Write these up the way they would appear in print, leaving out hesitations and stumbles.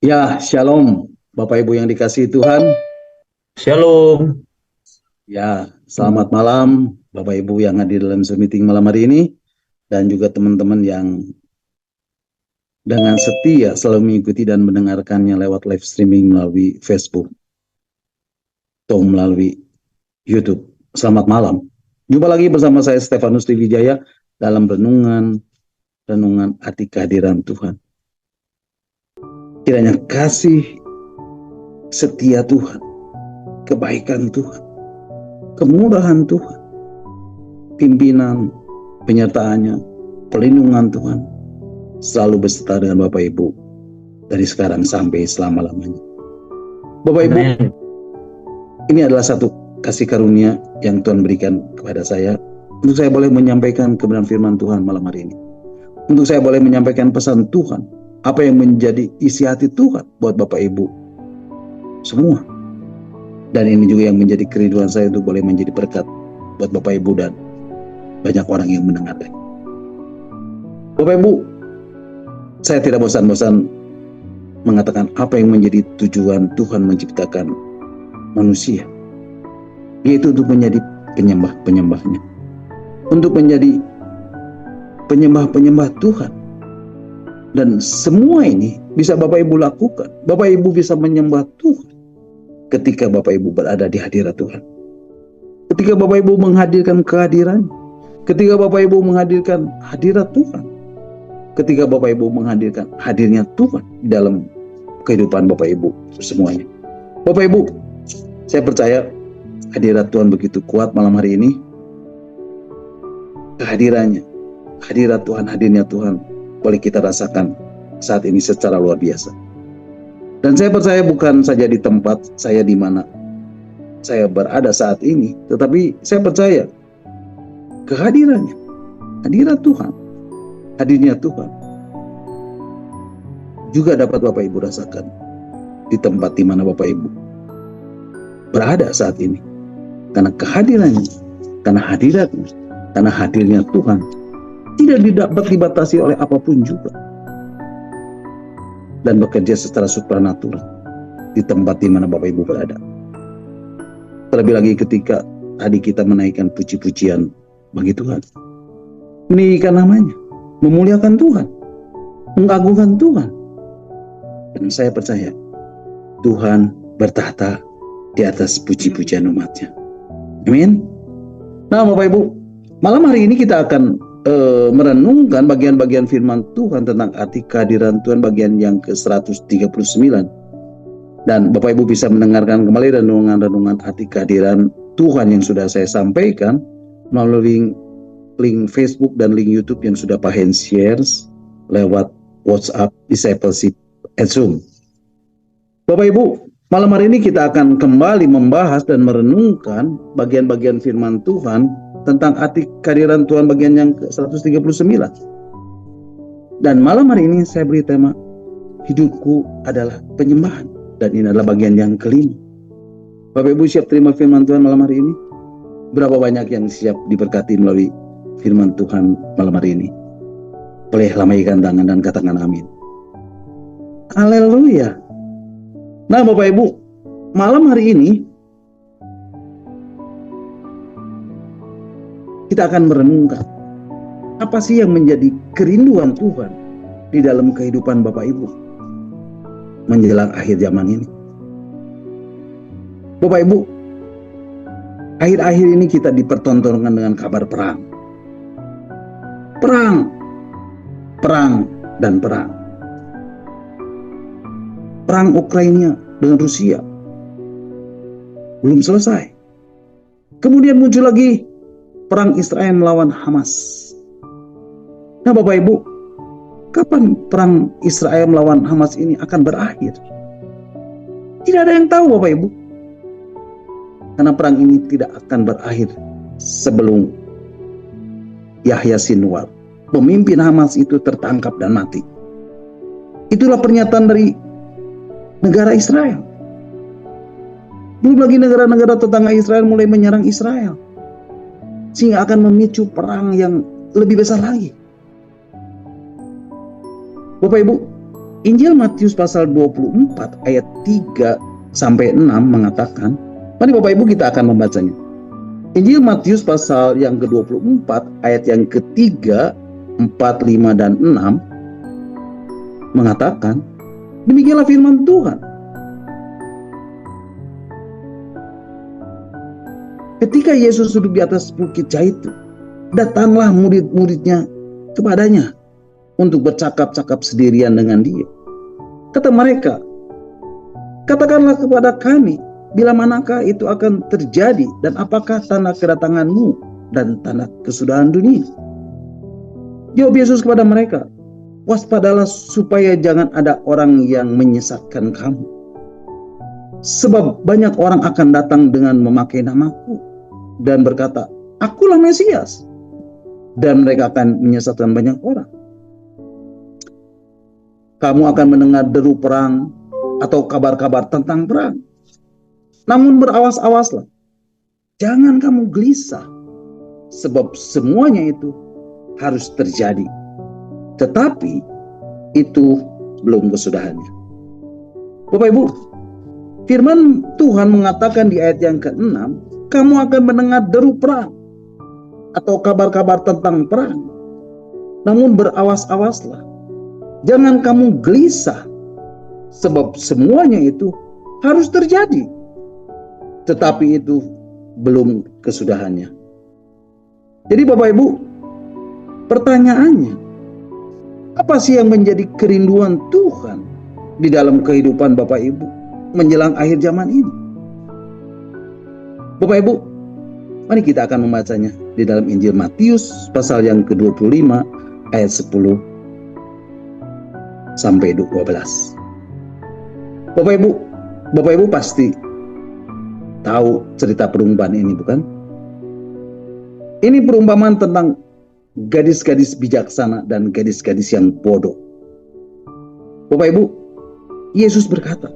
Ya, shalom Bapak Ibu yang dikasihi Tuhan. Shalom. Ya, selamat malam Bapak Ibu yang hadir dalam meeting malam hari ini dan juga teman-teman yang dengan setia selalu mengikuti dan mendengarkannya lewat live streaming melalui Facebook atau melalui YouTube. Selamat malam. Jumpa lagi bersama saya Stefanus Diwijaya dalam renungan arti kehadiran Tuhan. Kiranya kasih setia Tuhan, kebaikan Tuhan, kemurahan Tuhan, pimpinan, penyertaannya, perlindungan Tuhan selalu beserta dengan Bapak Ibu dari sekarang sampai selama-lamanya. Bapak Ibu, Amen. ini adalah satu kasih karunia yang Tuhan berikan kepada saya untuk saya boleh menyampaikan kebenaran firman Tuhan malam hari ini. Untuk saya boleh menyampaikan pesan Tuhan, apa yang menjadi isi hati Tuhan buat Bapak Ibu semua. Dan ini juga yang menjadi kerinduan saya untuk boleh menjadi berkat buat Bapak Ibu dan banyak orang yang mendengarkan. Bapak Ibu, saya tidak bosan-bosan mengatakan apa yang menjadi tujuan Tuhan menciptakan manusia, yaitu untuk menjadi penyembah-penyembahnya, untuk menjadi penyembah-penyembah Tuhan. Dan semua ini bisa Bapak Ibu lakukan. Bapak Ibu bisa menyembah Tuhan ketika Bapak Ibu berada di hadirat Tuhan, ketika Bapak Ibu menghadirkan kehadiran, ketika Bapak Ibu menghadirkan hadirat Tuhan, ketika Bapak Ibu menghadirkan hadirnya Tuhan dalam kehidupan Bapak Ibu semuanya. Bapak Ibu, saya percaya hadirat Tuhan begitu kuat malam hari ini. Kehadirannya, hadirat Tuhan, hadirnya Tuhan boleh kita rasakan saat ini secara luar biasa. Dan saya percaya bukan saja di tempat saya di mana saya berada saat ini, tetapi saya percaya kehadirannya, hadirat Tuhan, hadirnya Tuhan juga dapat Bapak Ibu rasakan di tempat di mana Bapak Ibu berada saat ini. Karena kehadirannya, karena hadiratnya, karena hadirnya Tuhan tidak dapat dibatasi oleh apapun juga, dan bekerja secara supranatural di tempat di mana Bapak Ibu berada. Terlebih lagi ketika tadi kita menaikkan puji-pujian bagi Tuhan, meninggikan namanya, memuliakan Tuhan, mengagungkan Tuhan. Dan saya percaya Tuhan bertahta di atas puji-pujian umatnya. Amin. Nah Bapak Ibu, malam hari ini kita akan merenungkan bagian-bagian firman Tuhan tentang arti kehadiran Tuhan bagian yang ke-139. Dan Bapak Ibu bisa mendengarkan kembali renungan-renungan arti kehadiran Tuhan yang sudah saya sampaikan melalui link Facebook dan link YouTube yang sudah Pak Hen share lewat WhatsApp Discipleship at Zoom. Bapak Ibu, malam hari ini kita akan kembali membahas dan merenungkan bagian-bagian firman Tuhan tentang arti kehadiran Tuhan bagian yang ke-139. Dan malam hari ini saya beri tema hidupku adalah penyembahan, dan ini adalah bagian yang kelima. Bapak Ibu siap terima firman Tuhan malam hari ini? Berapa banyak yang siap diberkati melalui firman Tuhan malam hari ini? Boleh lambaikan tangan dan katakan amin. Haleluya. Nah Bapak Ibu, malam hari ini kita akan merenungkan apa sih yang menjadi kerinduan Tuhan di dalam kehidupan Bapak Ibu menjelang akhir zaman ini. Bapak Ibu, akhir-akhir ini kita dipertontonkan dengan kabar perang. Perang, perang, dan perang. Perang Ukraina dengan Rusia belum selesai. Kemudian muncul lagi perang Israel melawan Hamas. Nah Bapak Ibu, kapan perang Israel melawan Hamas ini akan berakhir? Tidak ada yang tahu Bapak Ibu. Karena perang ini tidak akan berakhir sebelum Yahya Sinwar, pemimpin Hamas itu tertangkap dan mati. Itulah pernyataan dari negara Israel. Belum lagi negara-negara tetangga Israel mulai menyerang Israel, sehingga akan memicu perang yang lebih besar lagi. Bapak Ibu, Injil Matius pasal 24 ayat 3 sampai 6 mengatakan, mari Bapak Ibu kita akan membacanya. Injil Matius pasal yang ke-24 ayat yang ketiga, 4, 5, dan 6 mengatakan, demikianlah firman Tuhan. Ketika Yesus duduk di atas bukit Zaitun, datanglah murid-muridnya kepadanya untuk bercakap-cakap sendirian dengan dia. Kata mereka, katakanlah kepada kami, bila manakah itu akan terjadi dan apakah tanda kedatanganmu dan tanda kesudahan dunia? Jawab Yesus kepada mereka, waspadalah supaya jangan ada orang yang menyesatkan kamu. Sebab banyak orang akan datang dengan memakai namaku dan berkata, akulah Mesias. Dan mereka akan menyesatkan banyak orang. Kamu akan mendengar deru perang atau kabar-kabar tentang perang. Namun berawas-awaslah. Jangan kamu gelisah. Sebab semuanya itu harus terjadi. Tetapi itu belum kesudahannya. Bapak Ibu, firman Tuhan mengatakan di ayat yang ke-6, kamu akan mendengar deru perang atau kabar-kabar tentang perang. Namun berawas-awaslah. Jangan kamu gelisah, sebab semuanya itu harus terjadi. Tetapi itu belum kesudahannya. Jadi Bapak Ibu, pertanyaannya, apa sih yang menjadi kerinduan Tuhan di dalam kehidupan Bapak Ibu menjelang akhir zaman ini? Bapak Ibu, mari kita akan membacanya di dalam Injil Matius pasal yang ke-25 ayat 10 sampai 12. Bapak Ibu pasti tahu cerita perumpamaan ini, bukan? Ini perumpamaan tentang gadis-gadis bijaksana dan gadis-gadis yang bodoh. Bapak Ibu, Yesus berkata,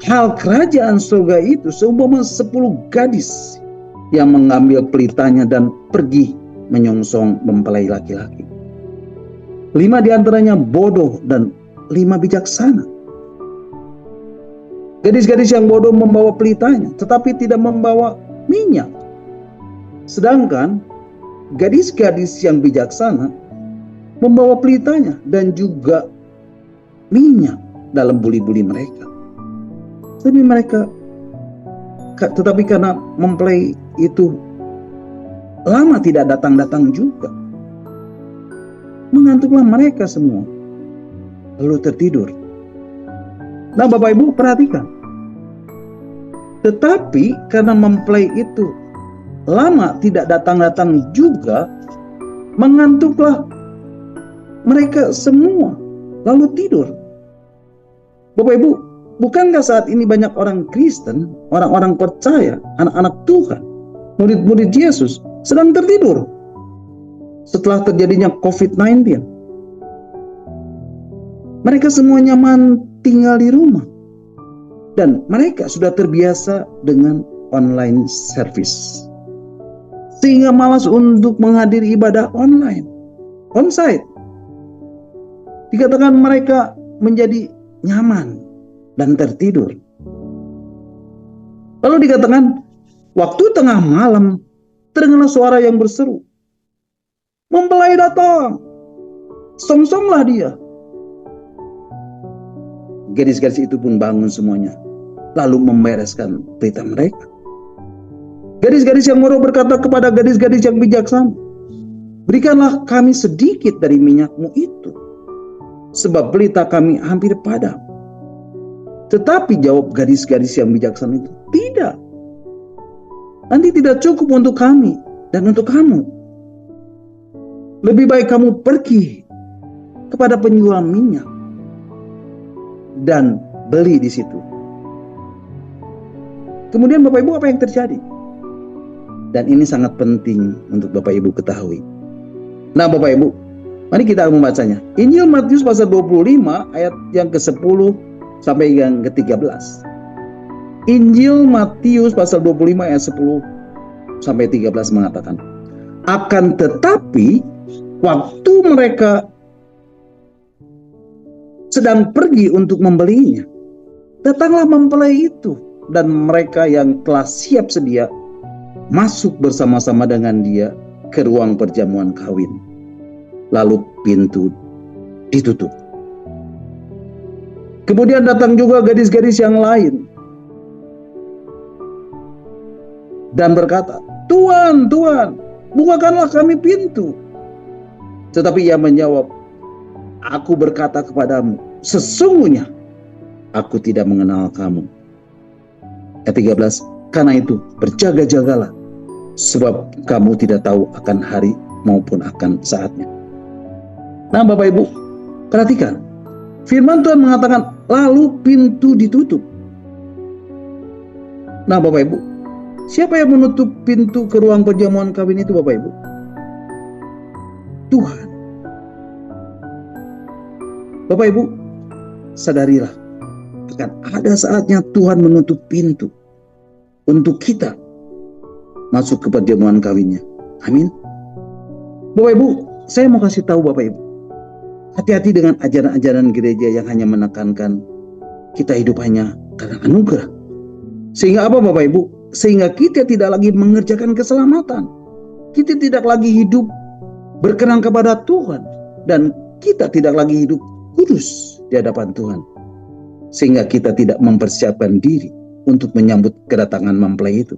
hal kerajaan surga itu seumpama 10 gadis yang mengambil pelitanya dan pergi menyongsong mempelai laki-laki. 5 diantaranya bodoh dan 5 bijaksana. Gadis-gadis yang bodoh membawa pelitanya, tetapi tidak membawa minyak. Sedangkan gadis-gadis yang bijaksana membawa pelitanya dan juga minyak dalam buli-buli mereka. Tetapi karena mempelai itu lama tidak datang-datang juga, mengantuklah mereka semua, lalu tertidur. Nah Bapak Ibu perhatikan, tetapi karena mempelai itu lama tidak datang-datang juga, mengantuklah mereka semua, lalu tidur. Bapak Ibu, bukankah saat ini banyak orang Kristen, orang-orang percaya, anak-anak Tuhan, murid-murid Yesus sedang tertidur setelah terjadinya COVID-19. Mereka semua nyaman tinggal di rumah. Dan mereka sudah terbiasa dengan online service. Sehingga malas untuk menghadiri ibadah online, onsite. Dikatakan mereka menjadi nyaman dan tertidur. Lalu dikatakan, waktu tengah malam terdengarlah suara yang berseru, mempelai datang, songsonglah dia. Gadis-gadis itu pun bangun semuanya, lalu membereskan pelita mereka. Gadis-gadis yang bodoh berkata kepada gadis-gadis yang bijaksana, berikanlah kami sedikit dari minyakmu itu, sebab pelita kami hampir padam. Tetapi jawab gadis-gadis yang bijaksana itu, tidak. Nanti tidak cukup untuk kami dan untuk kamu. Lebih baik kamu pergi kepada penjual minyak dan beli di situ. Kemudian Bapak Ibu, apa yang terjadi? Dan ini sangat penting untuk Bapak Ibu ketahui. Nah Bapak Ibu, mari kita membacanya. Injil Matius pasal 25 ayat yang ke-10 sampai yang ke-13. Injil Matius pasal 25 ayat 10 sampai 13 mengatakan, akan tetapi waktu mereka sedang pergi untuk membelinya. Datanglah mempelai itu, dan mereka yang telah siap sedia masuk bersama-sama dengan dia ke ruang perjamuan kawin. Lalu pintu ditutup. Kemudian datang juga gadis-gadis yang lain dan berkata, "Tuan, Tuan, bukakanlah kami pintu." Tetapi ia menjawab, "Aku berkata kepadamu, sesungguhnya aku tidak mengenal kamu." Ayat 13, karena itu berjaga-jagalah, sebab kamu tidak tahu akan hari maupun akan saatnya. Nah, Bapak Ibu, perhatikan. Firman Tuhan mengatakan, lalu pintu ditutup. Nah, Bapak Ibu, siapa yang menutup pintu ke ruang perjamuan kawin itu, Bapak Ibu? Tuhan. Bapak Ibu, sadarilah, akan ada saatnya Tuhan menutup pintu untuk kita masuk ke perjamuan kawinnya. Amin. Bapak Ibu, saya mau kasih tahu Bapak Ibu, hati-hati dengan ajaran-ajaran gereja yang hanya menekankan kita hidup hanya karena anugerah. Sehingga apa Bapak Ibu? Sehingga kita tidak lagi mengerjakan keselamatan. Kita tidak lagi hidup berkenan kepada Tuhan. Dan kita tidak lagi hidup kudus di hadapan Tuhan. Sehingga kita tidak mempersiapkan diri untuk menyambut kedatangan mempelai itu.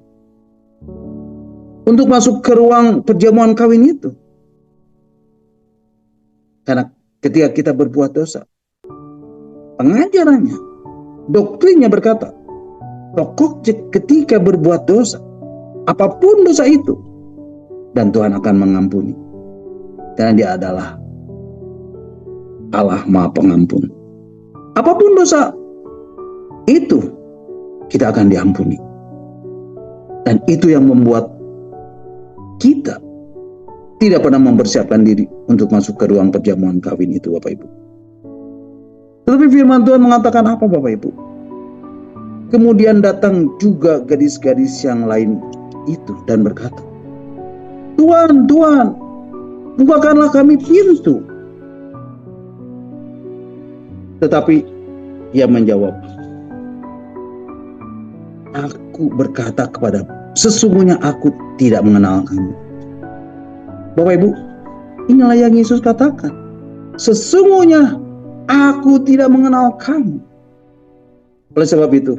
Untuk masuk ke ruang perjamuan kawin itu. Karena ketika kita berbuat dosa, pengajarannya, doktrinnya berkata, pokok ketika berbuat dosa, apapun dosa itu, dan Tuhan akan mengampuni. Karena dia adalah Allah Maha Pengampun. Apapun dosa itu, kita akan diampuni. Dan itu yang membuat kita tidak pernah mempersiapkan diri untuk masuk ke ruang perjamuan kawin itu, Bapak Ibu. Tetapi firman Tuhan mengatakan apa, Bapak Ibu? Kemudian datang juga gadis-gadis yang lain itu dan berkata, "Tuan, Tuan, bukakanlah kami pintu." Tetapi ia menjawab, "Aku berkata kepadamu, sesungguhnya aku tidak mengenal kamu." Bapak Ibu, inilah yang Yesus katakan. Sesungguhnya aku tidak mengenal kamu. Oleh sebab itu,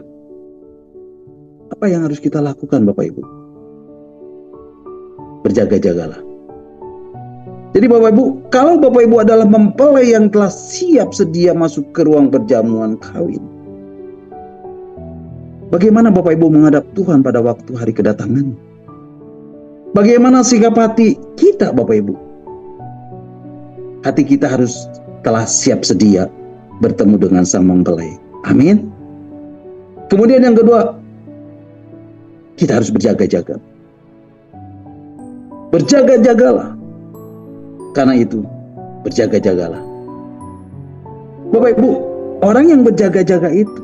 apa yang harus kita lakukan Bapak Ibu? Berjaga-jagalah. Jadi Bapak Ibu, kalau Bapak Ibu adalah mempelai yang telah siap sedia masuk ke ruang perjamuan kawin, bagaimana Bapak Ibu menghadap Tuhan pada waktu hari kedatangan? Bagaimana sikap hati kita Bapak Ibu? Hati kita harus telah siap sedia bertemu dengan sang mempelai. Amin. Kemudian yang kedua, kita harus berjaga-jaga. Berjaga-jagalah. Karena itu, berjaga-jagalah. Bapak Ibu, orang yang berjaga-jaga itu,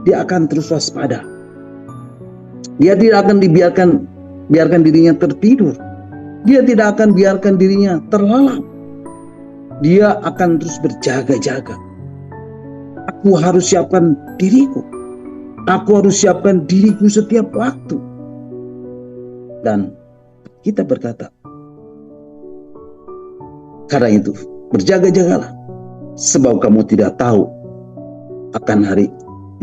dia akan terus waspada. Dia tidak akan biarkan dirinya tertidur. Dia tidak akan biarkan dirinya terlalap. Dia akan terus berjaga-jaga. Aku harus siapkan diriku. Aku harus siapkan diriku setiap waktu. Dan kita berkata, karena itu berjaga-jagalah, sebab kamu tidak tahu akan hari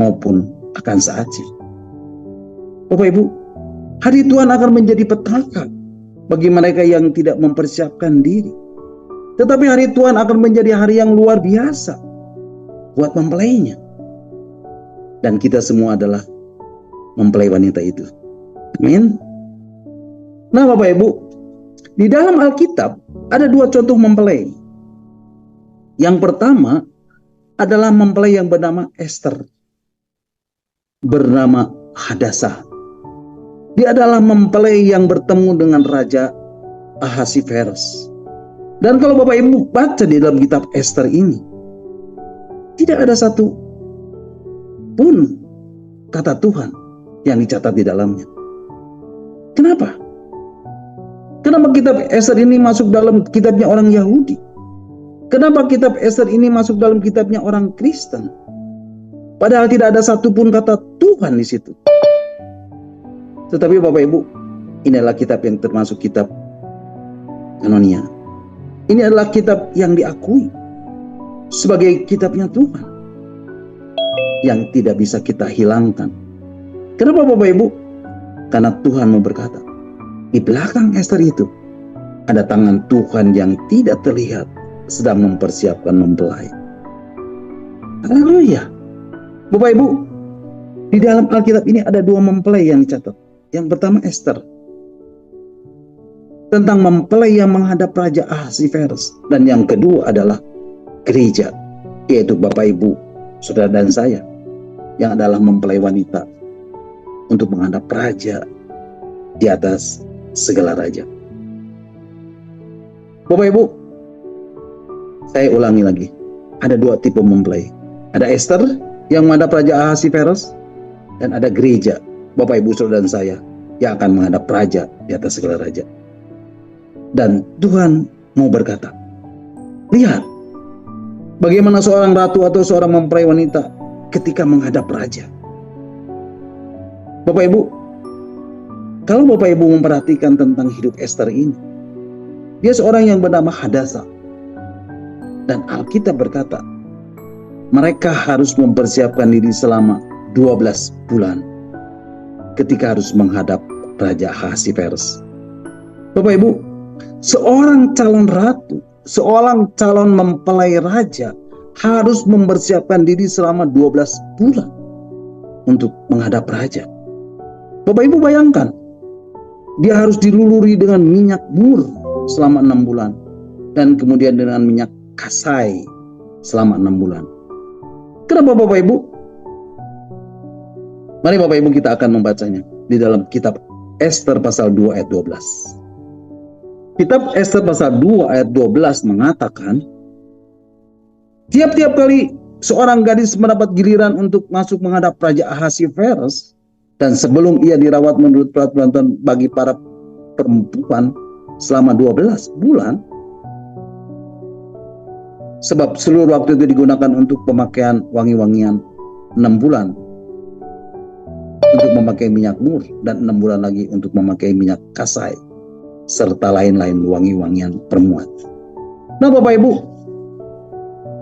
maupun akan saatnya. Bapak Ibu, hari Tuhan akan menjadi petaka bagi mereka yang tidak mempersiapkan diri. Tetapi hari Tuhan akan menjadi hari yang luar biasa buat mempelainya. Dan kita semua adalah mempelai wanita itu. Amin. Nah Bapak Ibu, di dalam Alkitab ada dua contoh mempelai. Yang pertama adalah mempelai yang bernama Esther, bernama Hadasa. Dia adalah mempelai yang bertemu dengan Raja Ahasiverus. Dan kalau Bapak Ibu baca di dalam kitab Esther ini, tidak ada satu pun kata Tuhan yang dicatat di dalamnya. Kenapa? Kenapa kitab Esther ini masuk dalam kitabnya orang Yahudi? Kenapa kitab Ester ini masuk dalam kitabnya orang Kristen? Padahal tidak ada satupun kata Tuhan di situ. Tetapi Bapak Ibu, ini adalah kitab yang termasuk kitab kanonia. Ini adalah kitab yang diakui sebagai kitabnya Tuhan, yang tidak bisa kita hilangkan. Kenapa Bapak Ibu? Karena Tuhan mau berkata, di belakang Ester itu ada tangan Tuhan yang tidak terlihat sedang mempersiapkan mempelai. Haleluya. Bapak Ibu, di dalam Alkitab ini ada dua mempelai yang dicatat. Yang pertama Ester, tentang mempelai yang menghadap Raja Ahasverus. Dan yang kedua adalah gereja, yaitu Bapak Ibu, saudara dan saya, yang adalah mempelai wanita untuk menghadap Raja di atas segala raja. Bapak Ibu, saya ulangi lagi, ada dua tipe mempelai. Ada Ester yang menghadap Raja Ahasverus, dan ada gereja, Bapak Ibu saudara dan saya, yang akan menghadap Raja di atas segala raja. Dan Tuhan mau berkata, lihat bagaimana seorang ratu atau seorang mempelai wanita ketika menghadap raja. Bapak Ibu, kalau Bapak Ibu memperhatikan tentang hidup Ester ini, dia seorang yang bernama Hadasa. Dan Alkitab berkata, mereka harus mempersiapkan diri selama 12 bulan ketika harus menghadap Raja Ahasverus. Bapak Ibu, seorang calon ratu, seorang calon mempelai raja harus mempersiapkan diri selama 12 bulan untuk menghadap raja. Bapak Ibu bayangkan, dia harus diluluri dengan minyak mur selama 6 bulan. Dan kemudian dengan minyak kasai selama 6 bulan. Kenapa Bapak Ibu? Mari Bapak Ibu kita akan membacanya di dalam kitab Ester pasal 2 ayat 12. Kitab Ester pasal 2 ayat 12 mengatakan, tiap-tiap kali seorang gadis mendapat giliran untuk masuk menghadap Raja Ahasverus, dan sebelum ia dirawat menurut peraturan bagi para perempuan selama 12 bulan, sebab seluruh waktu itu digunakan untuk pemakaian wangi-wangian 6 bulan untuk memakai minyak mur, dan 6 bulan lagi untuk memakai minyak kasai, serta lain-lain wangi-wangian permuat. Nah Bapak Ibu,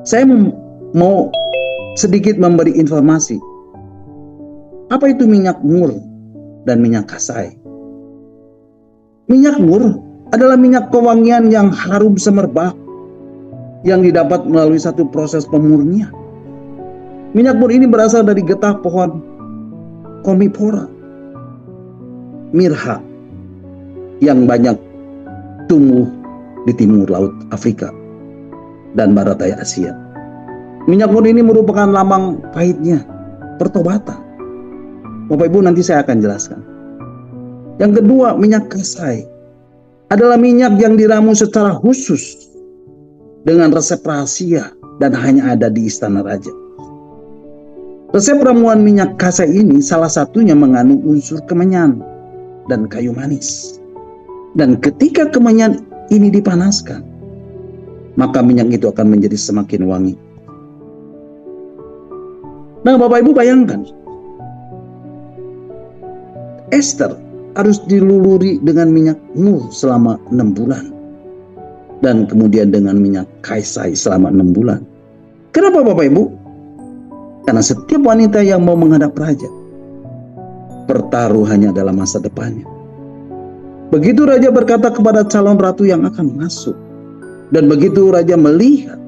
saya mau sedikit memberi informasi. Apa itu minyak mur dan minyak kasai? Minyak mur adalah minyak pewangian yang harum semerbak yang didapat melalui satu proses pemurnian. Minyak mur ini berasal dari getah pohon komipora, mirha, yang banyak tumbuh di timur laut Afrika dan barat daya Asia. Minyak mur ini merupakan lambang pahitnya pertobatan. Bapak Ibu, nanti saya akan jelaskan. Yang kedua, minyak kasai adalah minyak yang diramu secara khusus dengan resep rahasia dan hanya ada di istana raja. Resep ramuan minyak kasai ini salah satunya mengandung unsur kemenyan dan kayu manis. Dan ketika kemenyan ini dipanaskan, maka minyak itu akan menjadi semakin wangi. Nah Bapak Ibu bayangkan, Ester harus diluluri dengan minyak mur selama 6 bulan. Dan kemudian dengan minyak kasai selama 6 bulan. Kenapa Bapak Ibu? Karena setiap wanita yang mau menghadap raja, pertaruhannya adalah masa depannya. Begitu raja berkata kepada calon ratu yang akan masuk, dan begitu raja melihat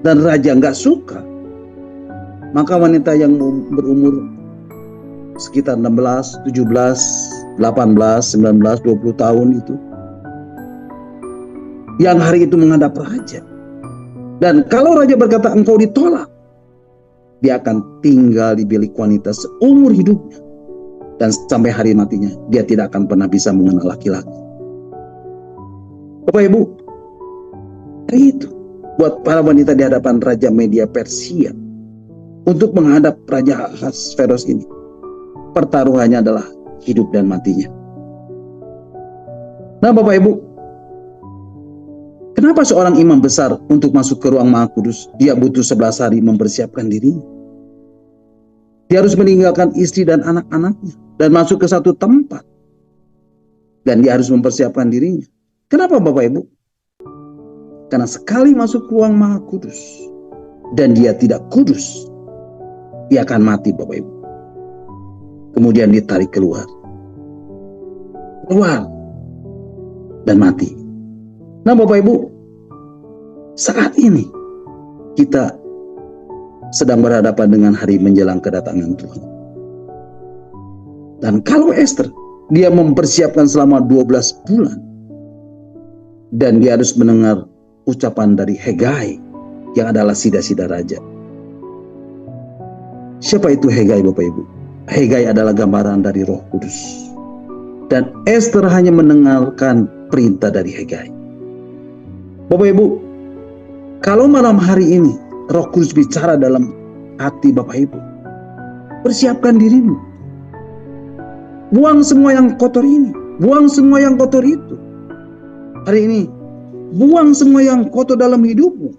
dan raja nggak suka, maka wanita yang berumur sekitar 16, 17, 18, 19, 20 tahun itu, yang hari itu menghadap raja, dan kalau raja berkata engkau ditolak, dia akan tinggal di bilik wanita seumur hidupnya, dan sampai hari matinya dia tidak akan pernah bisa mengenal laki-laki. Bapak Ibu, hari itu buat para wanita di hadapan Raja Media Persia untuk menghadap Raja Ahasverus ini, pertaruhannya adalah hidup dan matinya. Nah Bapak Ibu, kenapa Kenapa seorang imam besar untuk masuk ke ruang Maha Kudus, dia butuh 11 hari mempersiapkan dirinya? Dia harus meninggalkan istri dan anak-anaknya dan masuk ke satu tempat. Dan dia harus mempersiapkan dirinya. Kenapa Bapak Ibu? Karena sekali masuk ruang Maha Kudus dan dia tidak kudus, dia akan mati Bapak Ibu. Kemudian ditarik keluar dan mati. Nah Bapak Ibu, saat ini kita sedang berhadapan dengan hari menjelang kedatangan Tuhan. Dan kalau Esther, dia mempersiapkan selama 12 bulan. Dan dia harus mendengar ucapan dari Hegai, yang adalah sida-sida raja. Siapa itu Hegai Bapak Ibu? Hegai adalah gambaran dari Roh Kudus. Dan Esther hanya mendengarkan perintah dari Hegai. Bapak Ibu, kalau malam hari ini Roh Kudus bicara dalam hati Bapak Ibu, persiapkan dirimu. Buang semua yang kotor ini, buang semua yang kotor itu. Hari ini, buang semua yang kotor dalam hidupmu.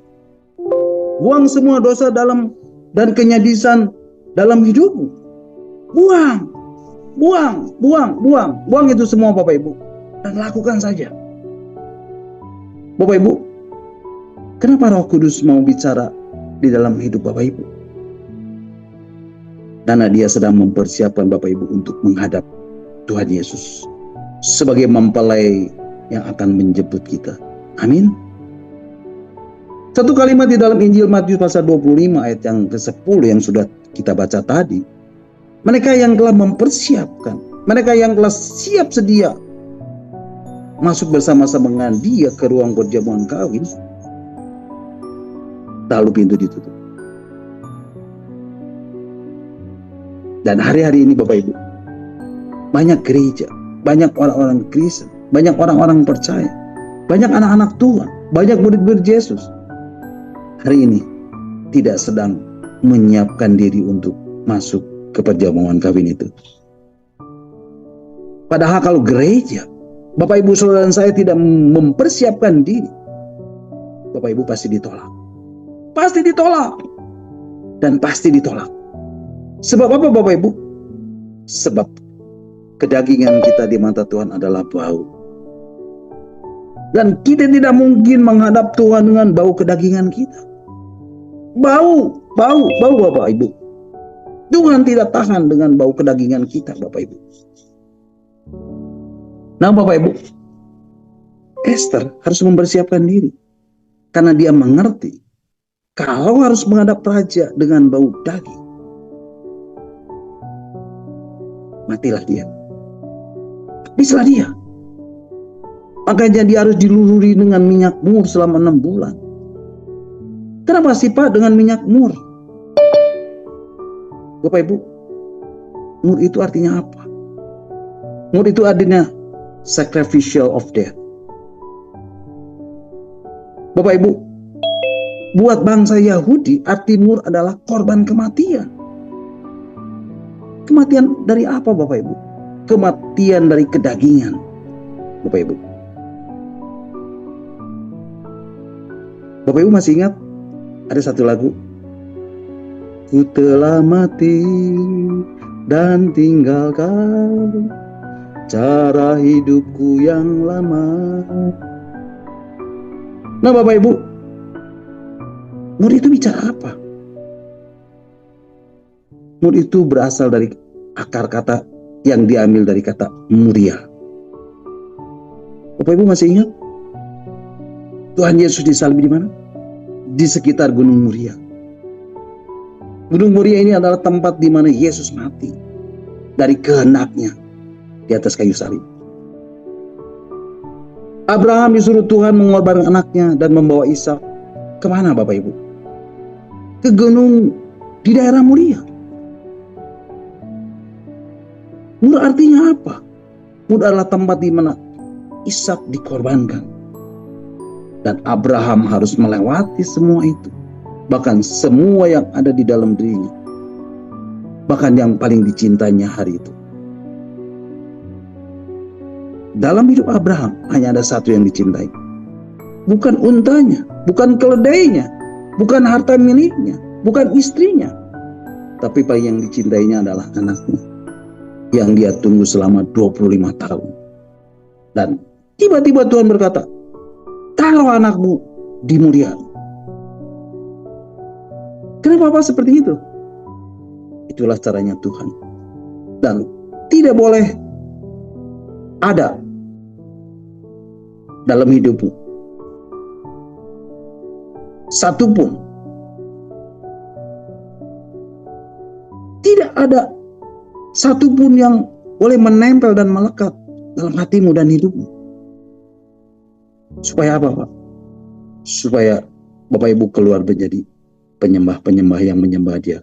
Buang semua dosa dan kenyadisan dalam hidupmu. Buang itu semua Bapak Ibu. Dan lakukan saja. Bapak Ibu, kenapa Roh Kudus mau bicara di dalam hidup Bapak Ibu? Karena dia sedang mempersiapkan Bapak Ibu untuk menghadap Tuhan Yesus sebagai mempelai yang akan menjemput kita. Amin. Satu kalimat di dalam Injil Matius pasal 25 ayat yang ke-10 yang sudah kita baca tadi. Mereka yang telah mempersiapkan, mereka yang telah siap sedia masuk bersama-sama dengan dia ke ruang perjamuan kawin, lalu pintu ditutup. Dan hari-hari ini Bapak Ibu, banyak gereja, banyak orang-orang Kristen, banyak orang-orang percaya, banyak anak-anak Tuhan, banyak murid-murid Yesus hari ini tidak sedang menyiapkan diri untuk masuk ke perjamuan kawin itu. Padahal kalau gereja, Bapak Ibu saudara dan saya tidak mempersiapkan diri, Bapak Ibu pasti ditolak. Pasti ditolak. Dan pasti ditolak. Sebab apa Bapak Ibu? Sebab kedagingan kita di mata Tuhan adalah bau. Dan kita tidak mungkin menghadap Tuhan dengan bau kedagingan kita. Bau Bapak Ibu. Tuhan tidak tahan dengan bau kedagingan kita Bapak Ibu. Nah Bapak Ibu, Esther harus mempersiapkan diri. Karena dia mengerti kalau harus menghadap raja dengan bau daging, matilah dia. Habislah dia. Makanya dia harus diluluri dengan minyak mur selama 6 bulan. Kenapa sih Pak dengan minyak mur? Bapak Ibu, mur itu artinya apa? Mur itu artinya sacrificial of death. Bapak Ibu, buat bangsa Yahudi arti mur adalah korban kematian. Kematian dari apa Bapak Ibu? Kematian dari kedagingan Bapak Ibu. Bapak Ibu masih ingat ada satu lagu, ku telah mati dan tinggalkan cara hidupku yang lama. Nah Bapak Ibu, mur itu bicara apa? Mur itu berasal dari akar kata yang diambil dari kata muria. Bapak Ibu masih ingat? Tuhan Yesus disalib di mana? Di sekitar Gunung Muria. Gunung Muria ini adalah tempat di mana Yesus mati dari kehendaknya di atas kayu salib. Abraham disuruh Tuhan mengorbankan anaknya dan membawa Ishak kemana Bapak Ibu? Ke gunung di daerah Muria. Mur artinya apa? Mur adalah tempat di mana Ishak dikorbankan. Dan Abraham harus melewati semua itu. Bahkan semua yang ada di dalam dirinya. Bahkan yang paling dicintainya hari itu. Dalam hidup Abraham hanya ada satu yang dicintai. bukan untanya, bukan keledainya, bukan harta miliknya, bukan istrinya, tapi paling yang dicintainya adalah anaknya yang dia tunggu selama 25 tahun. Dan tiba-tiba Tuhan berkata, taruh anakmu di muliamu. Kenapa Bapak seperti itu? Itulah caranya Tuhan. Dan tidak boleh ada dalam hidupmu satupun, tidak ada satupun yang boleh menempel dan melekat dalam hatimu dan hidupmu. Supaya apa, Pak? Supaya Bapak Ibu keluar menjadi penyembah-penyembah yang menyembah Dia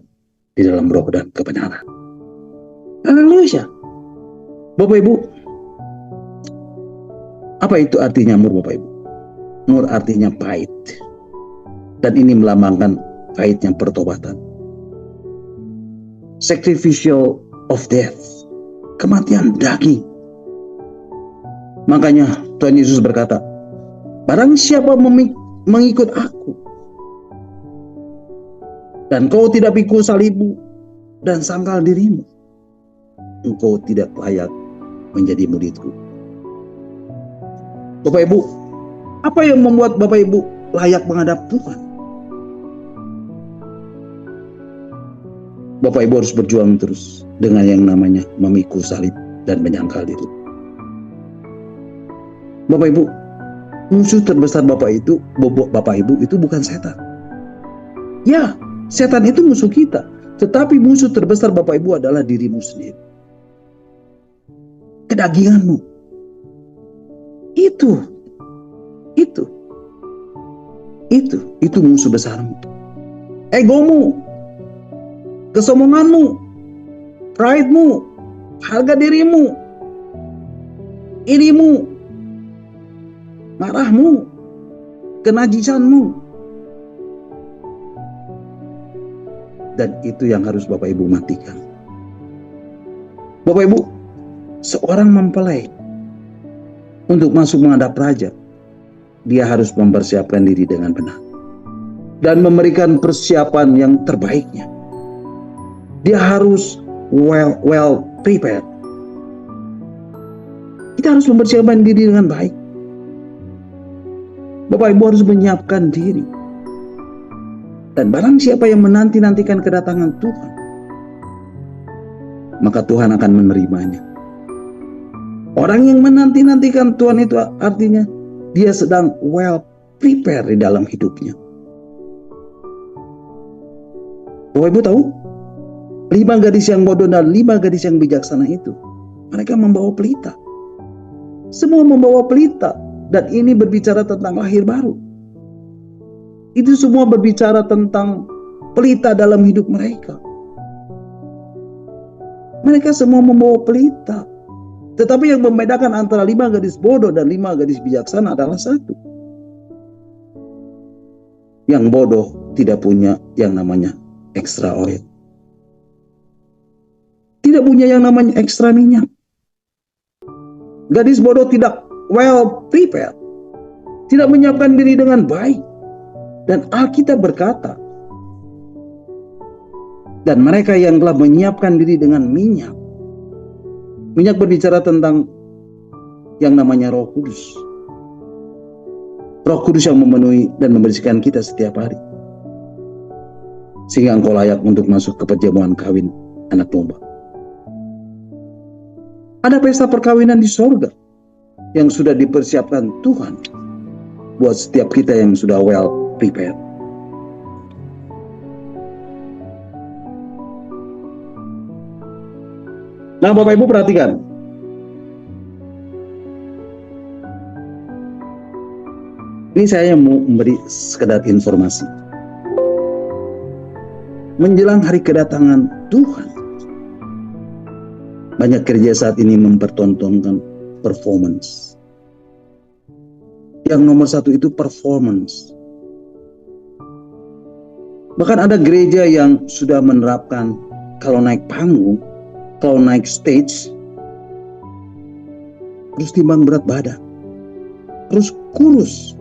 di dalam roh dan kebenaran. Haleluya. Bapak Ibu, apa itu artinya mur, Bapak Ibu? Mur artinya pahit. Dan ini melambangkan pahitnya pertobatan. Sacrificial of death, kematian daging. Makanya Tuhan Yesus berkata, barang siapa mengikut aku, dan kau tidak pikul salibmu dan sangkal dirimu, engkau tidak layak menjadi muridku. Bapak Ibu, apa yang membuat Bapak Ibu layak menghadap Tuhan? Bapak Ibu harus berjuang terus dengan yang namanya memikul salib dan menyangkal diri. Bapak Ibu, musuh terbesar Bapak Ibu itu bukan setan. Ya, setan itu musuh kita, tetapi musuh terbesar Bapak Ibu adalah dirimu sendiri. Kedaginganmu. Itu musuh besarmu. Egomu, kesombonganmu, pride-mu, harga dirimu, irimu, marahmu, kenajisanmu. Dan itu yang harus Bapak Ibu matikan. Bapak Ibu, seorang mempelai untuk masuk menghadap raja, dia harus mempersiapkan diri dengan benar dan memberikan persiapan yang terbaiknya. Dia harus well prepared. Kita harus mempersiapkan diri dengan baik. Bapak Ibu harus menyiapkan diri. Dan barang siapa yang menanti-nantikan kedatangan Tuhan, maka Tuhan akan menerimanya. Orang yang menanti-nantikan Tuhan itu artinya dia sedang well prepared di dalam hidupnya. Bapak Ibu tahu, 5 gadis yang bodoh dan 5 gadis yang bijaksana itu, mereka membawa pelita. Semua membawa pelita. Dan ini berbicara tentang lahir baru. Itu semua berbicara tentang pelita dalam hidup mereka. Mereka semua membawa pelita. Tetapi yang membedakan antara 5 gadis bodoh dan 5 gadis bijaksana adalah satu. Yang bodoh tidak punya yang namanya extra oil. Tidak punya yang namanya ekstra minyak. Gadis bodoh tidak well prepared. Tidak menyiapkan diri dengan baik. Dan Alkitab berkata, dan mereka yang telah menyiapkan diri dengan minyak. Minyak berbicara tentang yang namanya Roh Kudus. Roh Kudus yang memenuhi dan membersihkan kita setiap hari. Sehingga engkau layak untuk masuk ke perjamuan kawin anak domba. Ada pesta perkawinan di sorga yang sudah dipersiapkan Tuhan buat setiap kita yang sudah well prepared. Nah, Bapak Ibu perhatikan. Ini saya mau memberi sekedar informasi. Menjelang hari kedatangan Tuhan, banyak gereja saat ini mempertontonkan performance. Yang nomor satu itu performance. Bahkan ada gereja yang sudah menerapkan kalau naik panggung, kalau naik stage, harus timbang berat badan, harus kurus,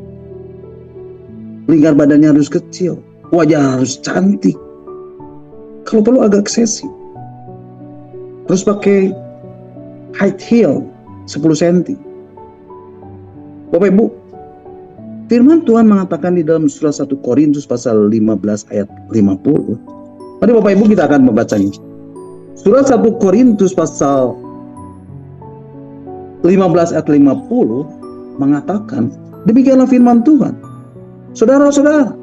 lingkar badannya harus kecil, wajah harus cantik, kalau perlu agak seksi, harus pakai high heel 10 cm. Bapak Ibu, firman Tuhan mengatakan di dalam surah 1 Korintus pasal 15 ayat 50. Mari Bapak Ibu kita akan membacanya. Surah 1 Korintus pasal 15 ayat 50 mengatakan, demikianlah firman Tuhan. Saudara-saudara,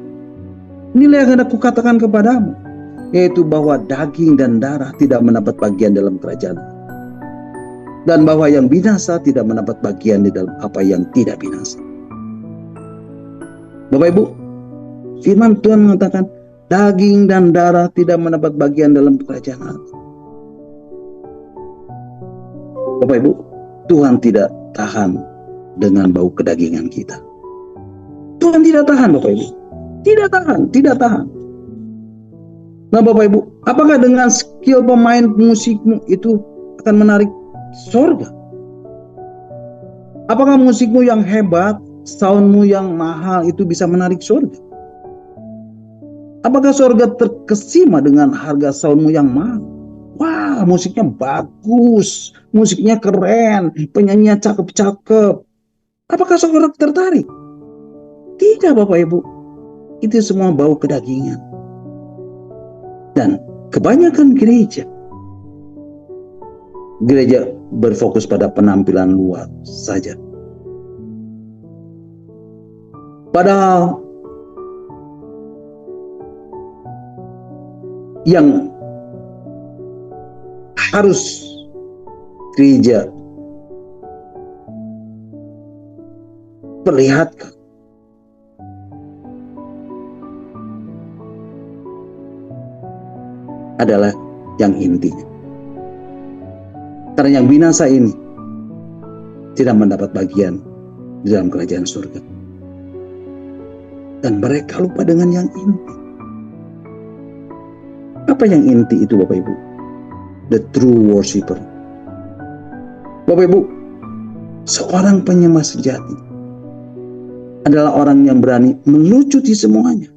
inilah yang hendak kukatakan kepadamu, yaitu bahwa daging dan darah tidak mendapat bagian dalam kerajaan, dan bahwa yang binasa tidak mendapat bagian di dalam apa yang tidak binasa. Bapak Ibu, firman Tuhan mengatakan daging dan darah tidak mendapat bagian dalam kerajaan Allah. Bapak Ibu, Tuhan tidak tahan dengan bau kedagingan kita. Tuhan tidak tahan, Bapak Ibu. Tidak tahan. Nah Bapak Ibu, apakah dengan skill pemain musikmu itu akan menarik surga? Apakah musikmu yang hebat, soundmu yang mahal itu bisa menarik surga? Apakah surga terkesima dengan harga soundmu yang mahal? Wah, musiknya bagus, musiknya keren, penyanyinya cakep-cakep. Apakah surga tertarik? Tidak Bapak Ibu, itu semua bau kedagingan. Dan kebanyakan gereja berfokus pada penampilan luar saja. Padahal yang harus gereja perlihatkan adalah yang intinya. Karena yang binasa ini tidak mendapat bagian di dalam kerajaan surga. Dan mereka lupa dengan yang inti. Apa yang inti itu Bapak Ibu? The true worshiper. Bapak Ibu, seorang penyembah sejati adalah orang yang berani melucuti semuanya.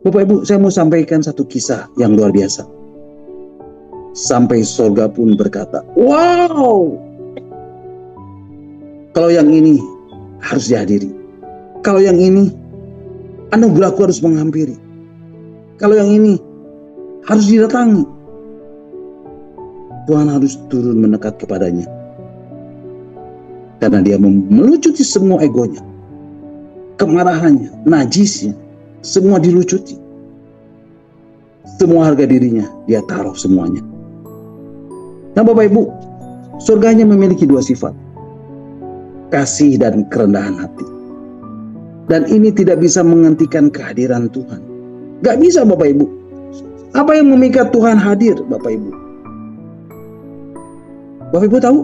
Bapak Ibu, saya mau sampaikan satu kisah yang luar biasa. Sampai surga pun berkata, wow, kalau yang ini harus dihadiri. Kalau yang ini, anugerahku harus menghampiri. Kalau yang ini harus didatangi. Tuhan harus turun mendekat kepadanya. Karena dia melucuti semua egonya, kemarahannya, najisnya, semua dilucuti. Semua harga dirinya dia taruh semuanya. Nah Bapak Ibu, surganya memiliki dua sifat, kasih dan kerendahan hati. Dan ini tidak bisa menghentikan kehadiran Tuhan. Gak bisa Bapak Ibu. Apa yang memikat Tuhan hadir Bapak Ibu? Bapak Ibu tahu?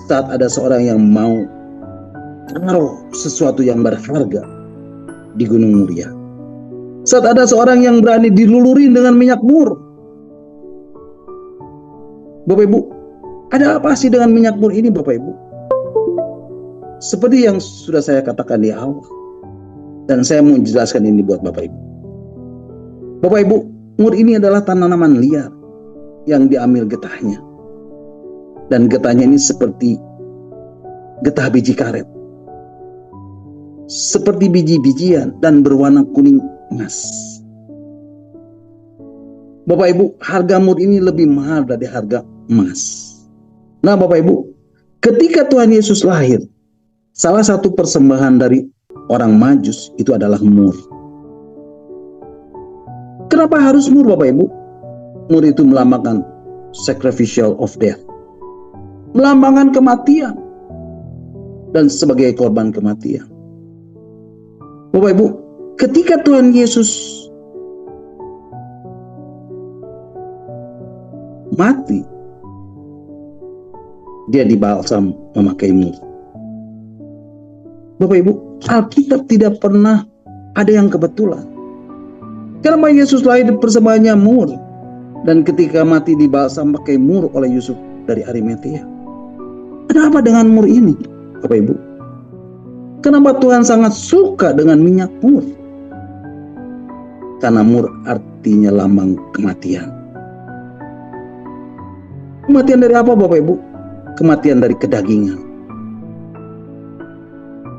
Saat ada seorang yang mau taruh sesuatu yang berharga di Gunung Muria. Saat ada seorang yang berani dilulurin dengan minyak mur. Bapak Ibu, ada apa sih dengan minyak mur ini Bapak Ibu? Seperti yang sudah saya katakan di awal. Dan saya mau menjelaskan ini buat Bapak Ibu. Bapak Ibu, mur ini adalah tanaman liar yang diambil getahnya. Dan getahnya ini seperti getah biji karet. Seperti biji-bijian dan berwarna kuning emas. Bapak Ibu, harga mur ini lebih mahal dari harga emas. Nah Bapak Ibu, ketika Tuhan Yesus lahir, salah satu persembahan dari orang Majus itu adalah mur. Kenapa harus mur Bapak Ibu? Mur itu melambangkan sacrificial of death, melambangkan kematian dan sebagai korban kematian. Bapak Ibu, ketika Tuhan Yesus mati, dia dibalsam memakai mur. Bapak Ibu, Alkitab tidak pernah ada yang kebetulan. Karena Yesus lahir persembahannya mur, dan ketika mati dibalsam pakai mur oleh Yusuf dari Arimatea. Ada apa dengan mur ini, Bapak Ibu? Kenapa Tuhan sangat suka dengan minyak mur? Karena mur artinya lambang kematian. Kematian dari apa Bapak Ibu? Kematian dari kedagingan.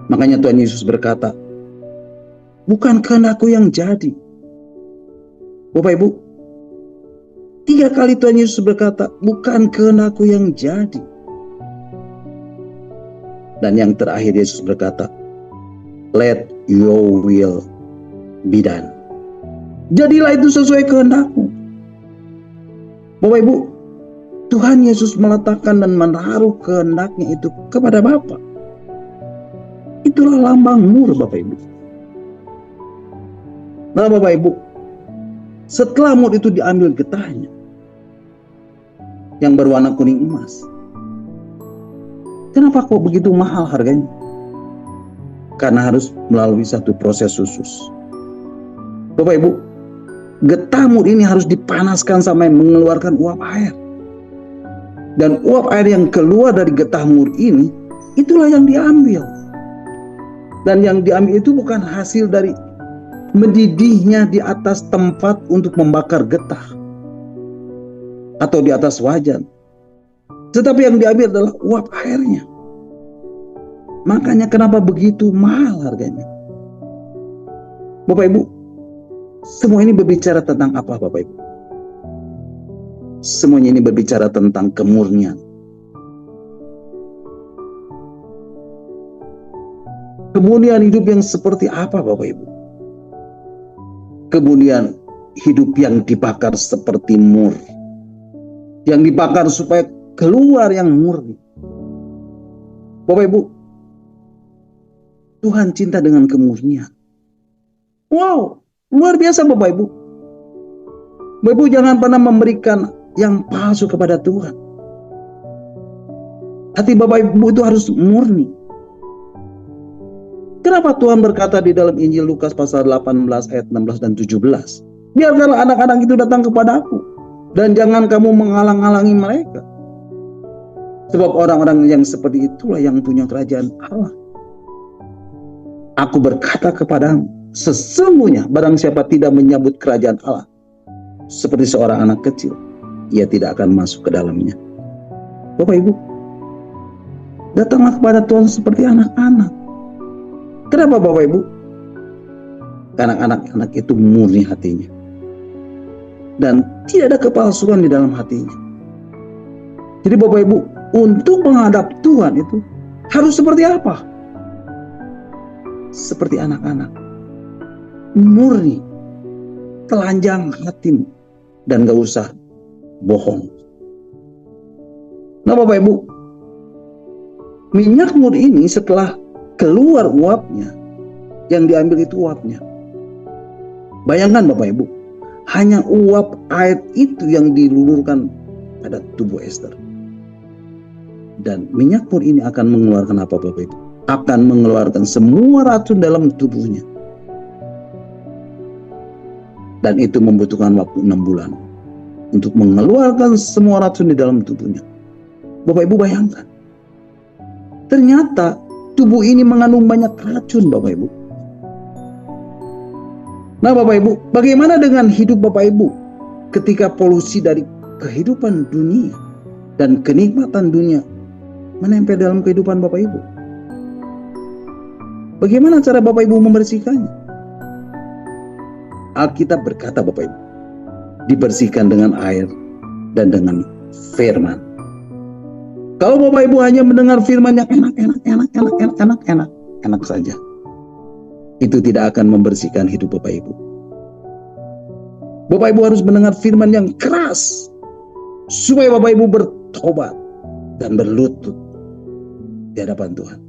Makanya Tuhan Yesus berkata, bukan kehendakku yang jadi. Bapak Ibu, 3 kali Tuhan Yesus berkata, bukan kehendakku yang jadi. Dan yang terakhir Yesus berkata, let your will be done. Jadilah itu sesuai kehendakmu. Bapak Ibu, Tuhan Yesus meletakkan dan menaruh kehendaknya itu kepada Bapa. Itulah lambang mur Bapak Ibu. Nah Bapak Ibu, setelah mur itu diambil getahnya yang berwarna kuning emas. Kenapa kok begitu mahal harganya? Karena harus melalui satu proses khusus. Bapak Ibu, getah mur ini harus dipanaskan sampai mengeluarkan uap air. Dan uap air yang keluar dari getah mur ini, itulah yang diambil. Dan yang diambil itu bukan hasil dari mendidihnya di atas tempat untuk membakar getah atau di atas wajan, tetapi yang diambil adalah uap airnya. Makanya kenapa begitu mahal harganya. Bapak Ibu, semua ini berbicara tentang apa Bapak Ibu? Semuanya ini berbicara tentang kemurnian. Kemurnian hidup yang seperti apa Bapak Ibu? Kemudian hidup yang dibakar seperti mur. Yang dibakar supaya keluar yang murni. Bapak Ibu, Tuhan cinta dengan kemurnian. Wow, luar biasa Bapak Ibu. Bapak Ibu jangan pernah memberikan yang palsu kepada Tuhan. Hati Bapak Ibu itu harus murni. Kenapa Tuhan berkata di dalam Injil Lukas pasal 18 ayat 16 dan 17? Biarkanlah anak-anak itu datang kepadaku, dan jangan kamu menghalang-halangi mereka. Sebab orang-orang yang seperti itulah yang punya kerajaan Allah. Aku berkata kepadamu, sesungguhnya barang siapa tidak menyambut kerajaan Allah seperti seorang anak kecil, ia tidak akan masuk ke dalamnya. Bapak Ibu, datanglah kepada Tuhan seperti anak-anak. Kenapa Bapak Ibu? Karena anak-anak itu murni hatinya. Dan tidak ada kepalsuan di dalam hatinya. Jadi Bapak Ibu, untuk menghadap Tuhan itu harus seperti apa? Seperti anak-anak. Murni. Telanjang hatimu. Dan gak usah bohong. Nah Bapak Ibu, minyak mur ini setelah keluar uapnya, yang diambil itu uapnya. Bayangkan Bapak Ibu, hanya uap air itu yang dilulurkan pada tubuh Ester. Dan minyak mur ini akan mengeluarkan apa Bapak Ibu? Akan mengeluarkan semua racun dalam tubuhnya. Dan itu membutuhkan waktu 6 bulan untuk mengeluarkan semua racun di dalam tubuhnya. Bapak Ibu bayangkan, ternyata tubuh ini mengandung banyak racun Bapak Ibu. Nah Bapak Ibu, bagaimana dengan hidup Bapak Ibu ketika polusi dari kehidupan dunia dan kenikmatan dunia menempel dalam kehidupan Bapak Ibu? Bagaimana cara Bapak Ibu membersihkannya? Alkitab berkata Bapak Ibu, dibersihkan dengan air dan dengan firman. Kalau Bapak Ibu hanya mendengar firman yang enak saja, itu tidak akan membersihkan hidup Bapak Ibu. Bapak Ibu harus mendengar firman yang keras, supaya Bapak Ibu bertobat dan berlutut di hadapan Tuhan.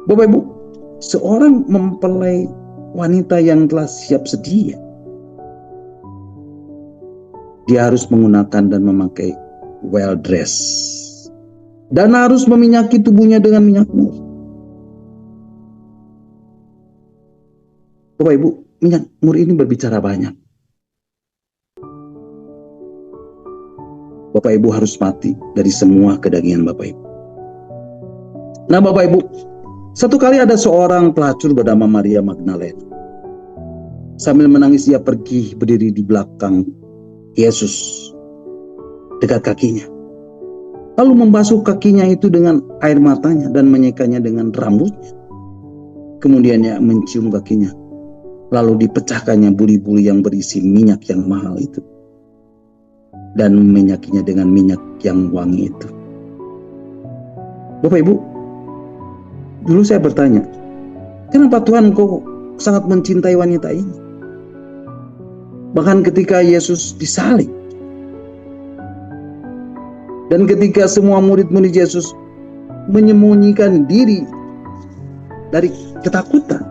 Bapak Ibu, seorang mempelai wanita yang telah siap sedia, dia harus menggunakan dan memakai well dress, dan harus meminyaki tubuhnya dengan minyak mur. Bapak Ibu, minyak mur ini berbicara banyak. Bapak Ibu harus mati dari semua kedagingan Bapak Ibu. Nah Bapak Ibu, satu kali ada seorang pelacur bernama Maria Magdalena. Sambil menangis dia pergi berdiri di belakang Yesus, dekat kakinya. Lalu membasuh kakinya itu dengan air matanya dan menyekanya dengan rambutnya. Kemudian dia mencium kakinya. Lalu dipecahkannya buli-buli yang berisi minyak yang mahal itu. Dan menyakinya dengan minyak yang wangi itu. Bapak Ibu, dulu saya bertanya, kenapa Tuhan kok sangat mencintai wanita ini? Bahkan ketika Yesus disalib. Dan ketika semua murid-murid Yesus menyembunyikan diri dari ketakutan.